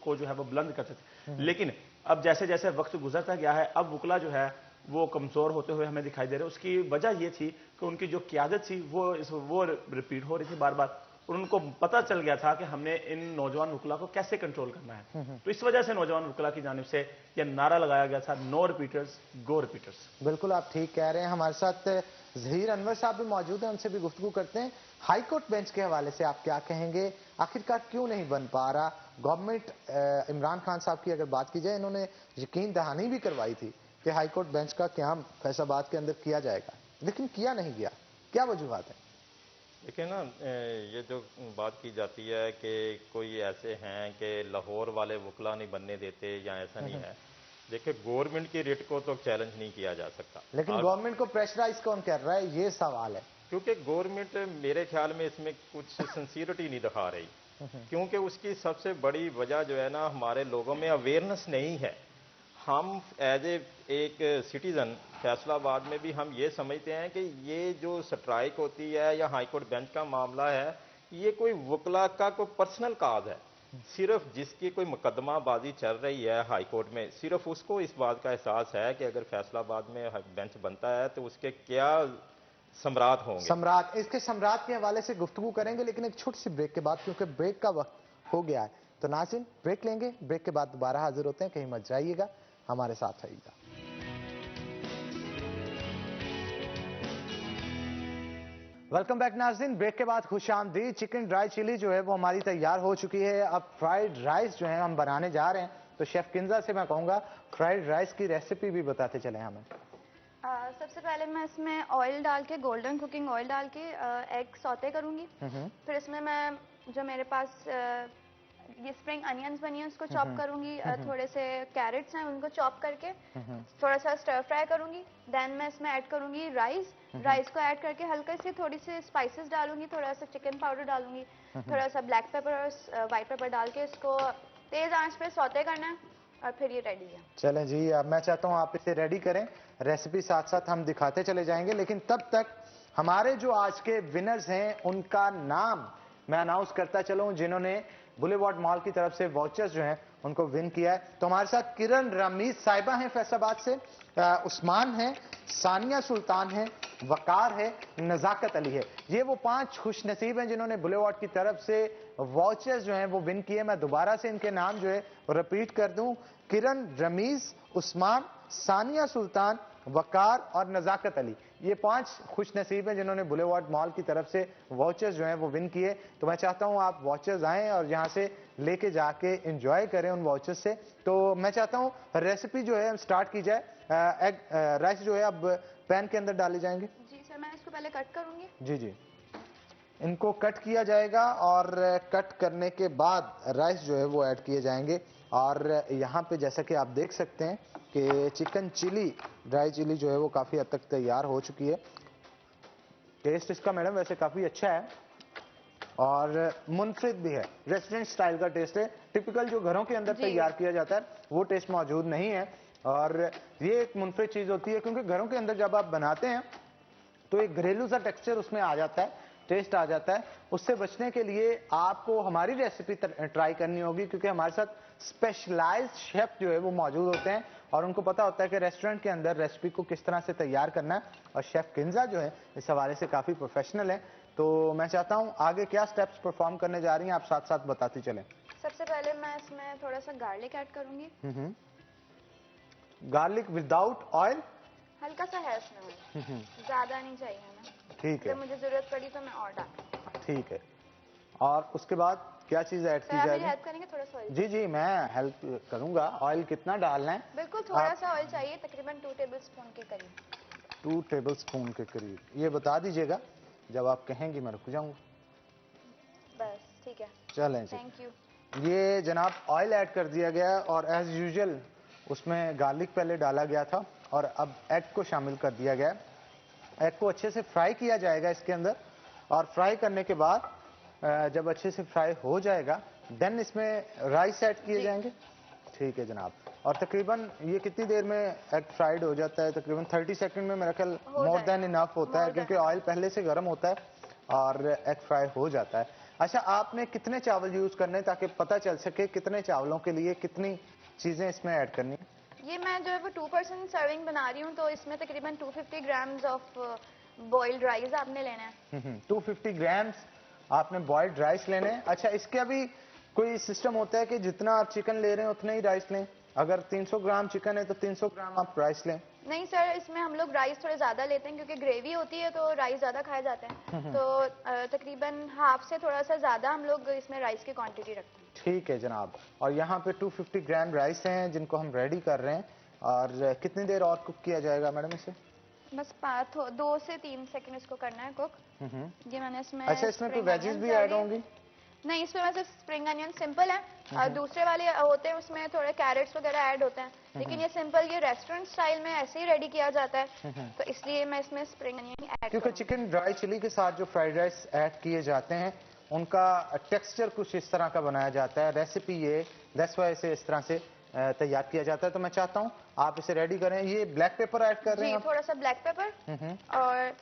को जो है वो बुलंद करते थे। लेकिन अब जैसे जैसे वक्त गुजरता गया है, अब वकला जो है वो कमजोर होते हुए हमें दिखाई दे रहे हैं। उसकी वजह ये थी कि उनकी जो क़यादत थी वो रिपीट हो रही थी बार बार, और उनको पता चल गया था कि हमने इन नौजवान वकला को कैसे कंट्रोल करना है। तो इस वजह से नौजवान वकला की जानिब से यह नारा लगाया गया था, नो रिपीटर्स गो रिपीटर्स। बिल्कुल, आप ठीक कह रहे हैं। हमारे साथ जहीर अनवर साहब भी मौजूद हैं, उनसे भी गुफ्तगू करते हैं। हाई कोर्ट बेंच के हवाले से आप क्या कहेंगे? आखिरकार क्यों नहीं बन पा रहा? गवर्नमेंट इमरान खान साहब की अगर बात की जाए, इन्होंने यकीन दहानी भी करवाई थी कि हाई कोर्ट बेंच का क़याम फैसलाबाद के अंदर किया जाएगा, लेकिन किया नहीं गया। क्या वजूहात है? देखिए ना, ये जो बात की जाती है कि कोई ऐसे हैं कि लाहौर वाले वकला नहीं बनने देते या ऐसा नहीं है। देखिए, गवर्नमेंट की रेट को तो चैलेंज नहीं किया जा सकता, लेकिन गवर्नमेंट को प्रेशराइज कौन कर रहा है, ये सवाल है। क्योंकि गवर्नमेंट मेरे ख्याल में इसमें कुछ सिंसियरिटी नहीं दिखा रही, क्योंकि उसकी सबसे बड़ी वजह जो है ना, हमारे लोगों में अवेयरनेस नहीं है। हम एज एक सिटीजन फैसलाबाद में भी हम ये समझते हैं कि ये जो स्ट्राइक होती है या हाईकोर्ट बेंच का मामला है, ये कोई वकला का कोई पर्सनल काज है। सिर्फ जिसकी कोई मुकदमाबाजी चल रही है हाई कोर्ट में, सिर्फ उसको इस बात का एहसास है कि अगर फैसलाबाद में बेंच बनता है तो उसके क्या सम्राट होंगे। सम्राट, इसके सम्राट के हवाले से गुफ्तगू करेंगे, लेकिन एक छोटी सी ब्रेक के बाद, क्योंकि ब्रेक का वक्त हो गया है। तो नाज़रीन, ब्रेक लेंगे, ब्रेक के बाद दोबारा हाजिर होते हैं। कहीं मत जाइएगा, हमारे साथ रहिएगा। वेलकम बैक नाज़रीन। ब्रेक के बाद खुशामदीद। चिकन ड्राई चिली जो है वो हमारी तैयार हो चुकी है। अब फ्राइड राइस जो है हम बनाने जा रहे हैं। तो शेफ किंजा से मैं कहूँगा फ्राइड राइस की रेसिपी भी बताते चले हमें। सबसे पहले मैं इसमें ऑयल डाल के, गोल्डन कुकिंग ऑयल डाल के एग सौते करूंगी। फिर इसमें मैं जो मेरे पास ये स्प्रिंग अनियंस बनी है उसको चॉप करूंगी। थोड़े से कैरेट्स हैं उनको चॉप करके थोड़ा सा स्टर फ्राई करूंगी। देन मैं इसमें ऐड करूंगी राइस। राइस को ऐड करके हल्के से थोड़ी सी स्पाइसेस डालूंगी, थोड़ा सा चिकन पाउडर डालूंगी, थोड़ा सा ब्लैक पेपर और व्हाइट पेपर डाल के इसको तेज आंच पे सौते करना है और फिर ये रेडी है। चलें जी, अब मैं चाहता हूँ आप इसे रेडी करें। रेसिपी साथ साथ हम दिखाते चले जाएंगे, लेकिन तब तक हमारे जो आज के विनर्स हैं उनका नाम मैं अनाउंस करता चलूं, जिन्होंने बुलेवार्ड मॉल की तरफ से वाउचर्स जो हैं उनको विन किया है। तो हमारे साथ किरण रमीज साहिबा हैं फैसलाबाद से, उस्मान है, सानिया सुल्तान है, वकार है, नजाकत अली है। ये वो 5 खुशनसीब हैं जिन्होंने बुलेवार्ड की तरफ से वाउचर्स जो हैं वो विन किए। मैं दोबारा से इनके नाम जो है रिपीट कर दूं, किरण रमीज, उस्मान, सानिया सुल्तान, वकार और नजाकत अली। ये 5 खुशनसीब हैं जिन्होंने बुलेवार्ड मॉल की तरफ से वाउचर्स जो हैं वो विन किए। तो मैं चाहता हूं आप वाउचर्स आएं और यहां से लेके जाके एंजॉय करें उन वाउचर्स से। तो मैं चाहता हूं रेसिपी जो है स्टार्ट की जाए। एग राइस जो है अब पैन के अंदर डाले जाएंगे। जी सर, मैं इसको पहले कट करूंगी। जी जी, इनको कट किया जाएगा और कट करने के बाद राइस जो है वो ऐड किए जाएंगे। और यहाँ पे जैसा कि आप देख सकते हैं कि चिकन चिली, ड्राई चिली जो है वो काफ़ी हद तक तैयार हो चुकी है। टेस्ट इसका मैडम वैसे काफ़ी अच्छा है और मुनफरिद भी है, रेस्टोरेंट स्टाइल का टेस्ट है। टिपिकल जो घरों के अंदर तैयार किया जाता है वो टेस्ट मौजूद नहीं है। और ये एक मुनफरिद चीज़ होती है, क्योंकि घरों के अंदर जब आप बनाते हैं तो एक घरेलू सा टेक्सचर उसमें आ जाता है, टेस्ट आ जाता है। उससे बचने के लिए आपको हमारी रेसिपी ट्राई करनी होगी, क्योंकि हमारे साथ स्पेशलाइज्ड शेफ जो है वो मौजूद होते हैं और उनको पता होता है कि रेस्टोरेंट के अंदर रेसिपी को किस तरह से तैयार करना है। और शेफ किंजा जो है इस हवाले से काफ़ी प्रोफेशनल है। तो मैं चाहता हूँ आगे क्या स्टेप्स परफॉर्म करने जा रही हैं, आप साथ साथ बताती चलें। सबसे पहले मैं इसमें थोड़ा सा गार्लिक ऐड करूंगी। गार्लिक विदाउट ऑयल, हल्का सा है इसमें ऑयल, ज्यादा नहीं चाहिए हमें। ठीक है, अगर मुझे जरूरत पड़ी तो मैं और डाल। ठीक है। और उसके बाद क्या चीज़ ऐड की जाएगी? हेल्प करेंगे थोड़ा सा ऑयल? जी जी, मैं हेल्प करूंगा। ऑयल कितना डालना है? बिल्कुल थोड़ा सा ऑयल चाहिए, तकरीबन 2 टेबलस्पून के करीब। 2 टेबलस्पून के करीब, ये बता दीजिएगा जब आप कहेंगी, मैं रुक जाऊंगा। बस ठीक है, चलें जी, थैंक यू। ये जनाब ऑयल ऐड कर दिया गया है और एज यूजुअल उसमें गार्लिक पहले डाला गया था और अब एग को शामिल कर दिया गया है। एग को अच्छे से फ्राई किया जाएगा इसके अंदर, और फ्राई करने के बाद जब अच्छे से फ्राई हो जाएगा देन इसमें राइस ऐड किए जाएंगे। ठीक है जनाब। और तकरीबन ये कितनी देर में एग फ्राइड हो जाता है? तकरीबन 30 सेकंड में मेरा ख्याल मोर देन इनफ होता है, क्योंकि ऑयल पहले से गर्म होता है और एग फ्राई हो जाता है। अच्छा, आपने कितने चावल यूज करने ताकि पता चल सके कितने चावलों के लिए कितनी चीजें इसमें ऐड करनी है? ये मैं जो है वो 2% सर्विंग बना रही हूँ, तो इसमें तकरीबन 250 ग्राम्स ऑफ बॉइल्ड राइस आपने लेना है। 250 ग्राम्स आपने बॉइल्ड राइस लेने हैं। अच्छा, इसका भी कोई सिस्टम होता है कि जितना आप चिकन ले रहे हैं उतना ही राइस लें? अगर 300 ग्राम चिकन है तो 300 ग्राम आप राइस लें? नहीं सर, इसमें हम लोग राइस थोड़े ज्यादा लेते हैं क्योंकि ग्रेवी होती है तो राइस ज्यादा खाए जाते हैं। तो तकरीबन हाफ से थोड़ा सा ज्यादा हम लोग इसमें राइस की क्वांटिटी रखते हैं। ठीक है जनाब। और यहाँ पे 250 ग्राम राइस हैं जिनको हम रेडी कर रहे हैं। और कितनी देर और कुक किया जाएगा मैडम इसे? बस 2 से 3 सेकंड इसको करना है कुक। ये मैंने इसमें, अच्छा, इसमें कोई वेजेस भी ऐड होंगी? नहीं, इसमें मैं सिर्फ स्प्रिंग अनियन सिंपल है। और दूसरे वाले होते हैं उसमें थोड़े कैरेट्स वगैरह ऐड होते हैं, लेकिन ये सिंपल, ये रेस्टोरेंट स्टाइल में ऐसे ही रेडी किया जाता है, तो इसलिए मैं इसमें स्प्रिंग अनियन ऐड, क्योंकि चिकन ड्राई चिली के साथ जो फ्राइड राइस ऐड किए जाते हैं उनका टेक्सचर कुछ इस तरह का बनाया जाता है। रेसिपी ये दैट्स वाई इसे इस तरह से तैयार किया जाता है। तो मैं चाहता हूँ आप इसे रेडी करें। ये ब्लैक पेपर ऐड कर रहे जी, हैं थोड़ा सा ब्लैक पेपर और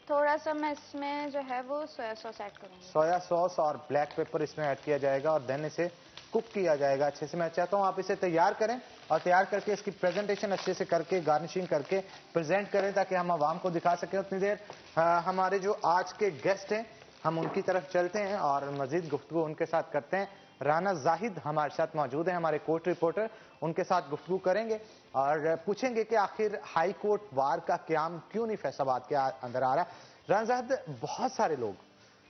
थोड़ा सा मैं इसमें जो है वो सोया सॉस ऐड करूँगी। सोया सॉस और ब्लैक पेपर इसमें ऐड किया जाएगा और देन इसे कुक किया जाएगा अच्छे से। मैं चाहता हूँ आप इसे तैयार करें और तैयार करके इसकी प्रेजेंटेशन अच्छे से करके गार्निशिंग करके प्रेजेंट करें ताकि हम आवाम को दिखा सकें। उतनी देर हमारे जो आज के गेस्ट हैं हम उनकी तरफ चलते हैं और मजीद गुफ्तगू उनके साथ करते हैं। राना जाहिद हमारे साथ मौजूद है, हमारे कोर्ट रिपोर्टर, उनके साथ गुफ्तगू करेंगे और पूछेंगे कि आखिर हाई कोर्ट बार का क्याम क्यों नहीं फैसलाबाद के अंदर आ रहा। राना जाहिद, बहुत सारे लोग,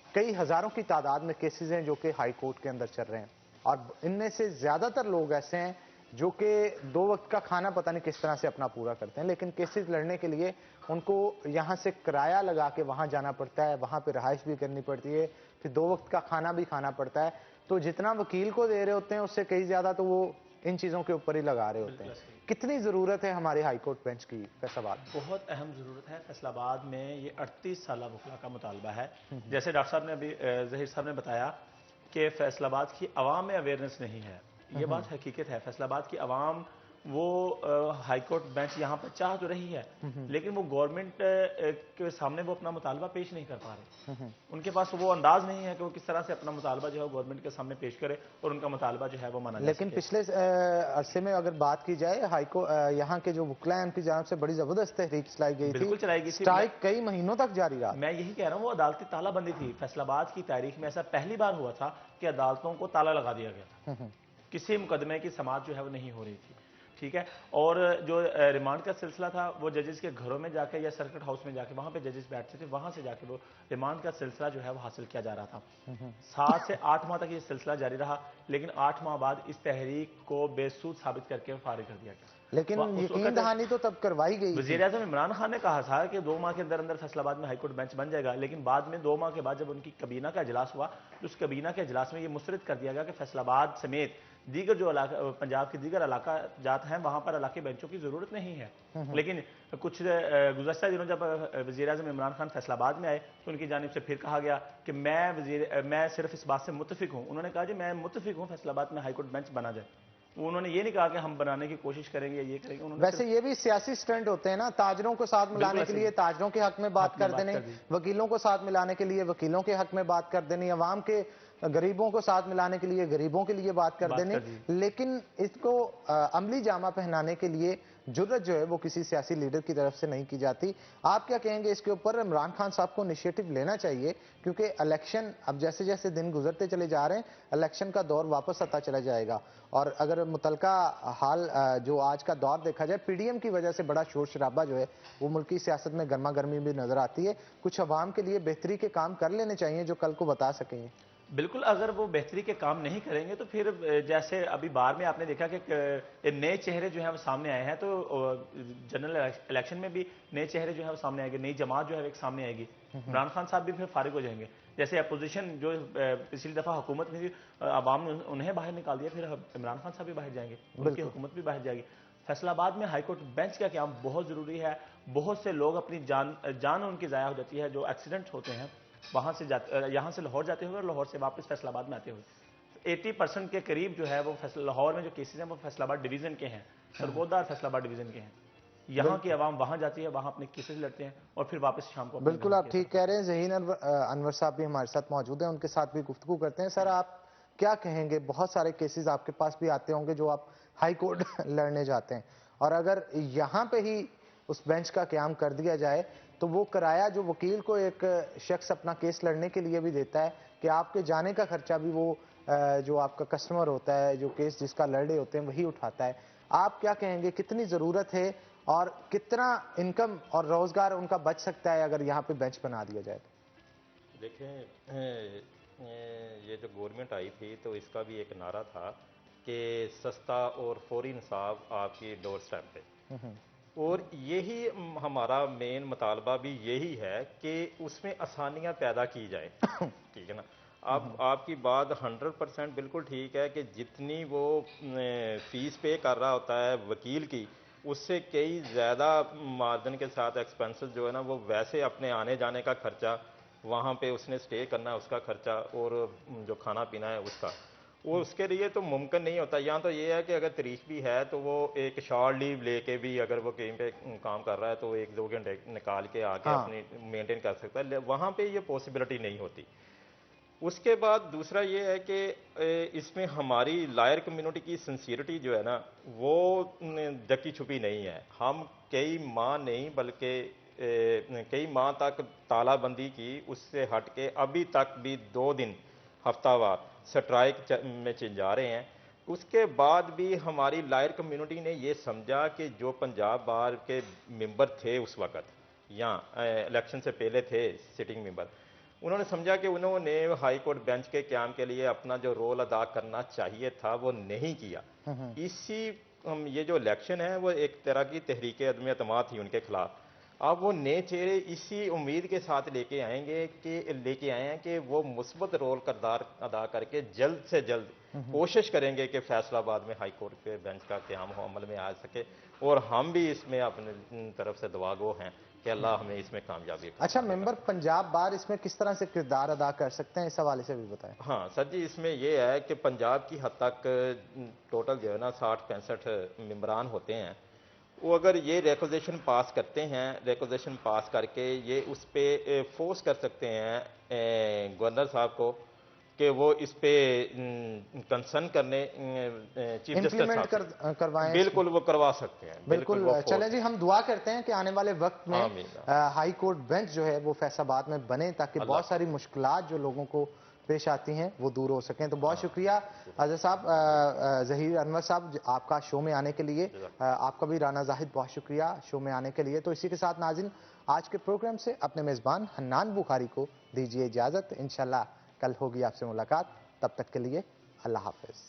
कई हजारों की तादाद में केसेस हैं जो कि हाई कोर्ट के अंदर चल रहे हैं और इनमें से ज्यादातर लोग ऐसे हैं जो कि 2 वक्त का खाना पता नहीं किस तरह से अपना पूरा करते हैं, लेकिन केसेस लड़ने के लिए उनको यहाँ से किराया लगा के वहाँ जाना पड़ता है, वहाँ पे रहाइश भी करनी पड़ती है, फिर 2 वक्त का खाना भी खाना पड़ता है। तो जितना वकील को दे रहे होते हैं उससे कहीं ज्यादा तो वो इन चीजों के ऊपर ही लगा रहे होते हैं। कितनी जरूरत है हमारे हाईकोर्ट बेंच की फैसलाबाद? बहुत अहम जरूरत है। फैसलाबाद में ये 38 साल वकला का मुतालबा है। जैसे डॉक्टर साहब ने अभी जहीर साहब ने बताया कि फैसलाबाद की आवाम में अवेयरनेस नहीं है, ये बात हकीकत है। फैसलाबाद की आवाम वो हाईकोर्ट बेंच यहाँ पर चाह तो रही है, लेकिन वो गवर्नमेंट के सामने वो अपना मुतालबा पेश नहीं कर पा रहे। उनके पास वो अंदाज नहीं है कि वो किस तरह से अपना मुतालबा जो है गवर्नमेंट के सामने पेश करे और उनका मुतालबा जो है वो माना जाए। लेकिन पिछले अरसे में अगर बात की जाए यहाँ के जो वकला हैं उनकी जानब से बड़ी जबरदस्त तहरीक चलाई गई थी, बिल्कुल चलाई गई थी। स्ट्राइक कई महीनों तक जारी रहा। मैं यही कह रहा हूँ, वो अदालती तालाबंदी थी। फैसलाबाद की तारीख में ऐसा पहली बार हुआ था कि अदालतों को ताला लगा दिया गया था, किसी मुकदमे की समाअत जो है वो नहीं हो रही थी, ठीक है। और जो रिमांड का सिलसिला था वो जजेस के घरों में जाके या सर्किट हाउस में जाके वहां पे जजेस बैठते थे, वहां से जाके वो रिमांड का सिलसिला जो है वो हासिल किया जा रहा था। 7 से 8 माह तक ये सिलसिला जारी रहा, लेकिन 8 माह बाद इस तहरीक को बेसूद साबित करके फारिग कर दिया गया। लेकिन यकीन दहानी तो तब करवाई गई। वज़ीर आज़म इमरान खान ने कहा था कि 2 माह के अंदर अंदर फैसलाबाद में हाईकोर्ट बेंच बन जाएगा, लेकिन बाद में 2 माह के बाद जब उनकी कबीना का इजलास हुआ तो उस कबीना के इजलास में ये मुस्तरद कर दिया गया कि फैसलाबाद समेत दीगर जो पंजाब के दीगर इलाका जात हैं वहां पर इलाके बेंचों की जरूरत नहीं है। लेकिन कुछ गुज़श्ता दिनों जब वज़ीर आज़म इमरान खान फैसलाबाद में आए तो उनकी जानिब से फिर कहा गया कि मैं सिर्फ इस बात से मुत्तफिक हूँ। उन्होंने कहा जी मैं मुत्तफिक हूँ फैसलाबाद में हाईकोर्ट बेंच बना जाए। उन्होंने ये नहीं कहा कि हम बनाने की कोशिश करेंगे, ये करेंगे। उन्होंने वैसे ये भी सियासी स्टंट होते हैं ना, ताजरों को साथ मिलाने के लिए ताजरों के हक में बात कर देने, वकीलों को साथ मिलाने के लिए वकीलों के हक में बात कर देनी, अवाम के गरीबों को साथ मिलाने के लिए गरीबों के लिए बात कर देनी, लेकिन इसको अमली जामा पहनाने के लिए जुर्रत जो है वो किसी सियासी लीडर की तरफ से नहीं की जाती। आप क्या कहेंगे इसके ऊपर? इमरान खान साहब को इनिशिएटिव लेना चाहिए क्योंकि इलेक्शन अब जैसे जैसे दिन गुजरते चले जा रहे हैं, इलेक्शन का दौर वापस आता चला जाएगा और अगर मुतलका हाल जो आज का दौर देखा जाए, पीडीएम की वजह से बड़ा शोर शराबा जो है वो मुल्की सियासत में गर्मा गर्मी भी नजर आती है। कुछ अवाम के लिए बेहतरी के काम कर लेने चाहिए जो कल को बता सकेंगे। बिल्कुल, अगर वो बेहतरी के काम नहीं करेंगे तो फिर जैसे अभी बार में आपने देखा कि नए चेहरे जो है वो सामने आए हैं, तो जनरल इलेक्शन में भी नए चेहरे जो है वो सामने आएंगे, नई जमात जो है एक सामने आएगी। इमरान खान साहब भी फिर फारिग हो जाएंगे। जैसे अपोजिशन जो पिछली दफा हुकूमत में थी, आवाम ने उन्हें बाहर निकाल दिया, फिर इमरान खान साहब भी बाहर जाएंगे, उनकी हुकूमत भी बाहर जाएगी। फैसलाबाद में हाईकोर्ट बेंच का क्याम बहुत जरूरी है। बहुत से लोग अपनी जान उनकी ज़ाया हो जाती है, जो एक्सीडेंट होते हैं वहां से यहाँ से लाहौर जाते हुए और लाहौर से वापस फैसलाबाद में आते हुए 80% के करीब जो है वो लाहौर में जो केसेस हैं वो फैसलाबाद डिवीजन के हैं, सरगोदा और फैसलाबाद डिवीजन के हैं। यहाँ की आवाम वहां जाती है, वहां अपने केसेस लड़ते हैं और फिर वापस शाम को। बिल्कुल आप ठीक कह रहे हैं। ज़हीन अनवर साहब भी हमारे साथ मौजूद हैं, उनके साथ भी गुफ्तगू करते हैं। सर आप क्या कहेंगे? बहुत सारे केसेस आपके पास भी आते होंगे जो आप हाई कोर्ट लड़ने जाते हैं, और अगर यहाँ पे ही उस बेंच का क्याम कर दिया जाए तो वो किराया जो वकील को एक शख्स अपना केस लड़ने के लिए भी देता है कि आपके जाने का खर्चा भी वो जो आपका कस्टमर होता है, जो केस जिसका लड़ रहे होते हैं, वही उठाता है। आप क्या कहेंगे कितनी ज़रूरत है और कितना इनकम और रोज़गार उनका बच सकता है अगर यहाँ पे बेंच बना दिया जाए? देखें, ये जो गवर्नमेंट आई थी तो इसका भी एक नारा था कि सस्ता और फौरी इंसाफ आपकी डोर स्टेप पे, और यही हमारा मेन मुतालबा भी यही है कि उसमें आसानियां पैदा की जाए। ठीक है ना। अब आपकी बात 100% बिल्कुल ठीक है कि जितनी वो फीस पे कर रहा होता है वकील की, उससे कई ज़्यादा मार्जिन के साथ एक्सपेंसेस जो है ना वो वैसे अपने आने जाने का खर्चा, वहाँ पे उसने स्टे करना है उसका खर्चा, और जो खाना पीना है उसका, वो उसके लिए तो मुमकिन नहीं होता। यहाँ तो ये है कि अगर तारीख भी है तो वो एक शॉर्ट लीव लेके भी अगर वो कहीं पे काम कर रहा है तो वो 1-2 घंटे निकाल के आके हाँ। अपनी मेंटेन कर सकता है। वहाँ पे ये पॉसिबिलिटी नहीं होती। उसके बाद दूसरा ये है कि इसमें हमारी लायर कम्युनिटी की सिंसियरिटी जो है ना वो ढकी छुपी नहीं है। हम कई माह नहीं बल्कि कई माह तक तालाबंदी की, उससे हट के अभी तक भी 2 दिन हफ्तावार स्ट्राइक में जा रहे हैं। उसके बाद भी हमारी लायर कम्युनिटी ने ये समझा कि जो पंजाब बार के मेंबर थे उस वक़्त, यहाँ इलेक्शन से पहले थे सिटिंग मेंबर, उन्होंने समझा कि उन्होंने हाई कोर्ट बेंच के क्याम के लिए अपना जो रोल अदा करना चाहिए था वो नहीं किया। इसी ये जो इलेक्शन है वो एक तरह की तहरीक अदम एतमाद थी उनके खिलाफ। अब वो नए चेहरे इसी उम्मीद के साथ लेके आए हैं कि वो मुस्बत रोल किरदार अदा करके जल्द से जल्द कोशिश करेंगे कि फैसलाबाद में हाई कोर्ट के बेंच का क़याम अमल में आ सके। और हम भी इसमें अपने तरफ से दुआगो हैं कि अल्लाह हमें इसमें कामयाबी। अच्छा, मेंबर पंजाब बार इसमें किस तरह से किरदार अदा कर सकते हैं, इस हवाले से भी बताएं। हाँ सर जी, इसमें यह है कि पंजाब की हद तक टोटल जो है ना 60-65 मेंबरान होते हैं। वो अगर ये रिक्वेजेशन पास करते हैं, रिक्वेजेशन पास करके ये उस पर फोर्स कर सकते हैं गवर्नर साहब को कि वो इस पे कंसर्न करने चीफ जस्टिस करवाएं। बिल्कुल वो करवा सकते हैं। बिल्कुल। चले जी, हम दुआ करते हैं कि आने वाले वक्त में हाई कोर्ट बेंच जो है वो फैसलाबाद में बने ताकि बहुत सारी मुश्किलात जो लोगों को पेश आती हैं वो दूर हो सकें। तो बहुत शुक्रिया अजहर साहब, जहीर अनवर साहब, आपका शो में आने के लिए। आपका भी राना जाहिद बहुत शुक्रिया शो में आने के लिए। तो इसी के साथ नाज़रीन, आज के प्रोग्राम से अपने मेज़बान हन्नान बुखारी को दीजिए इजाज़त। इंशाल्लाह कल होगी आपसे मुलाकात। तब तक के लिए अल्लाह हाफ़िज़।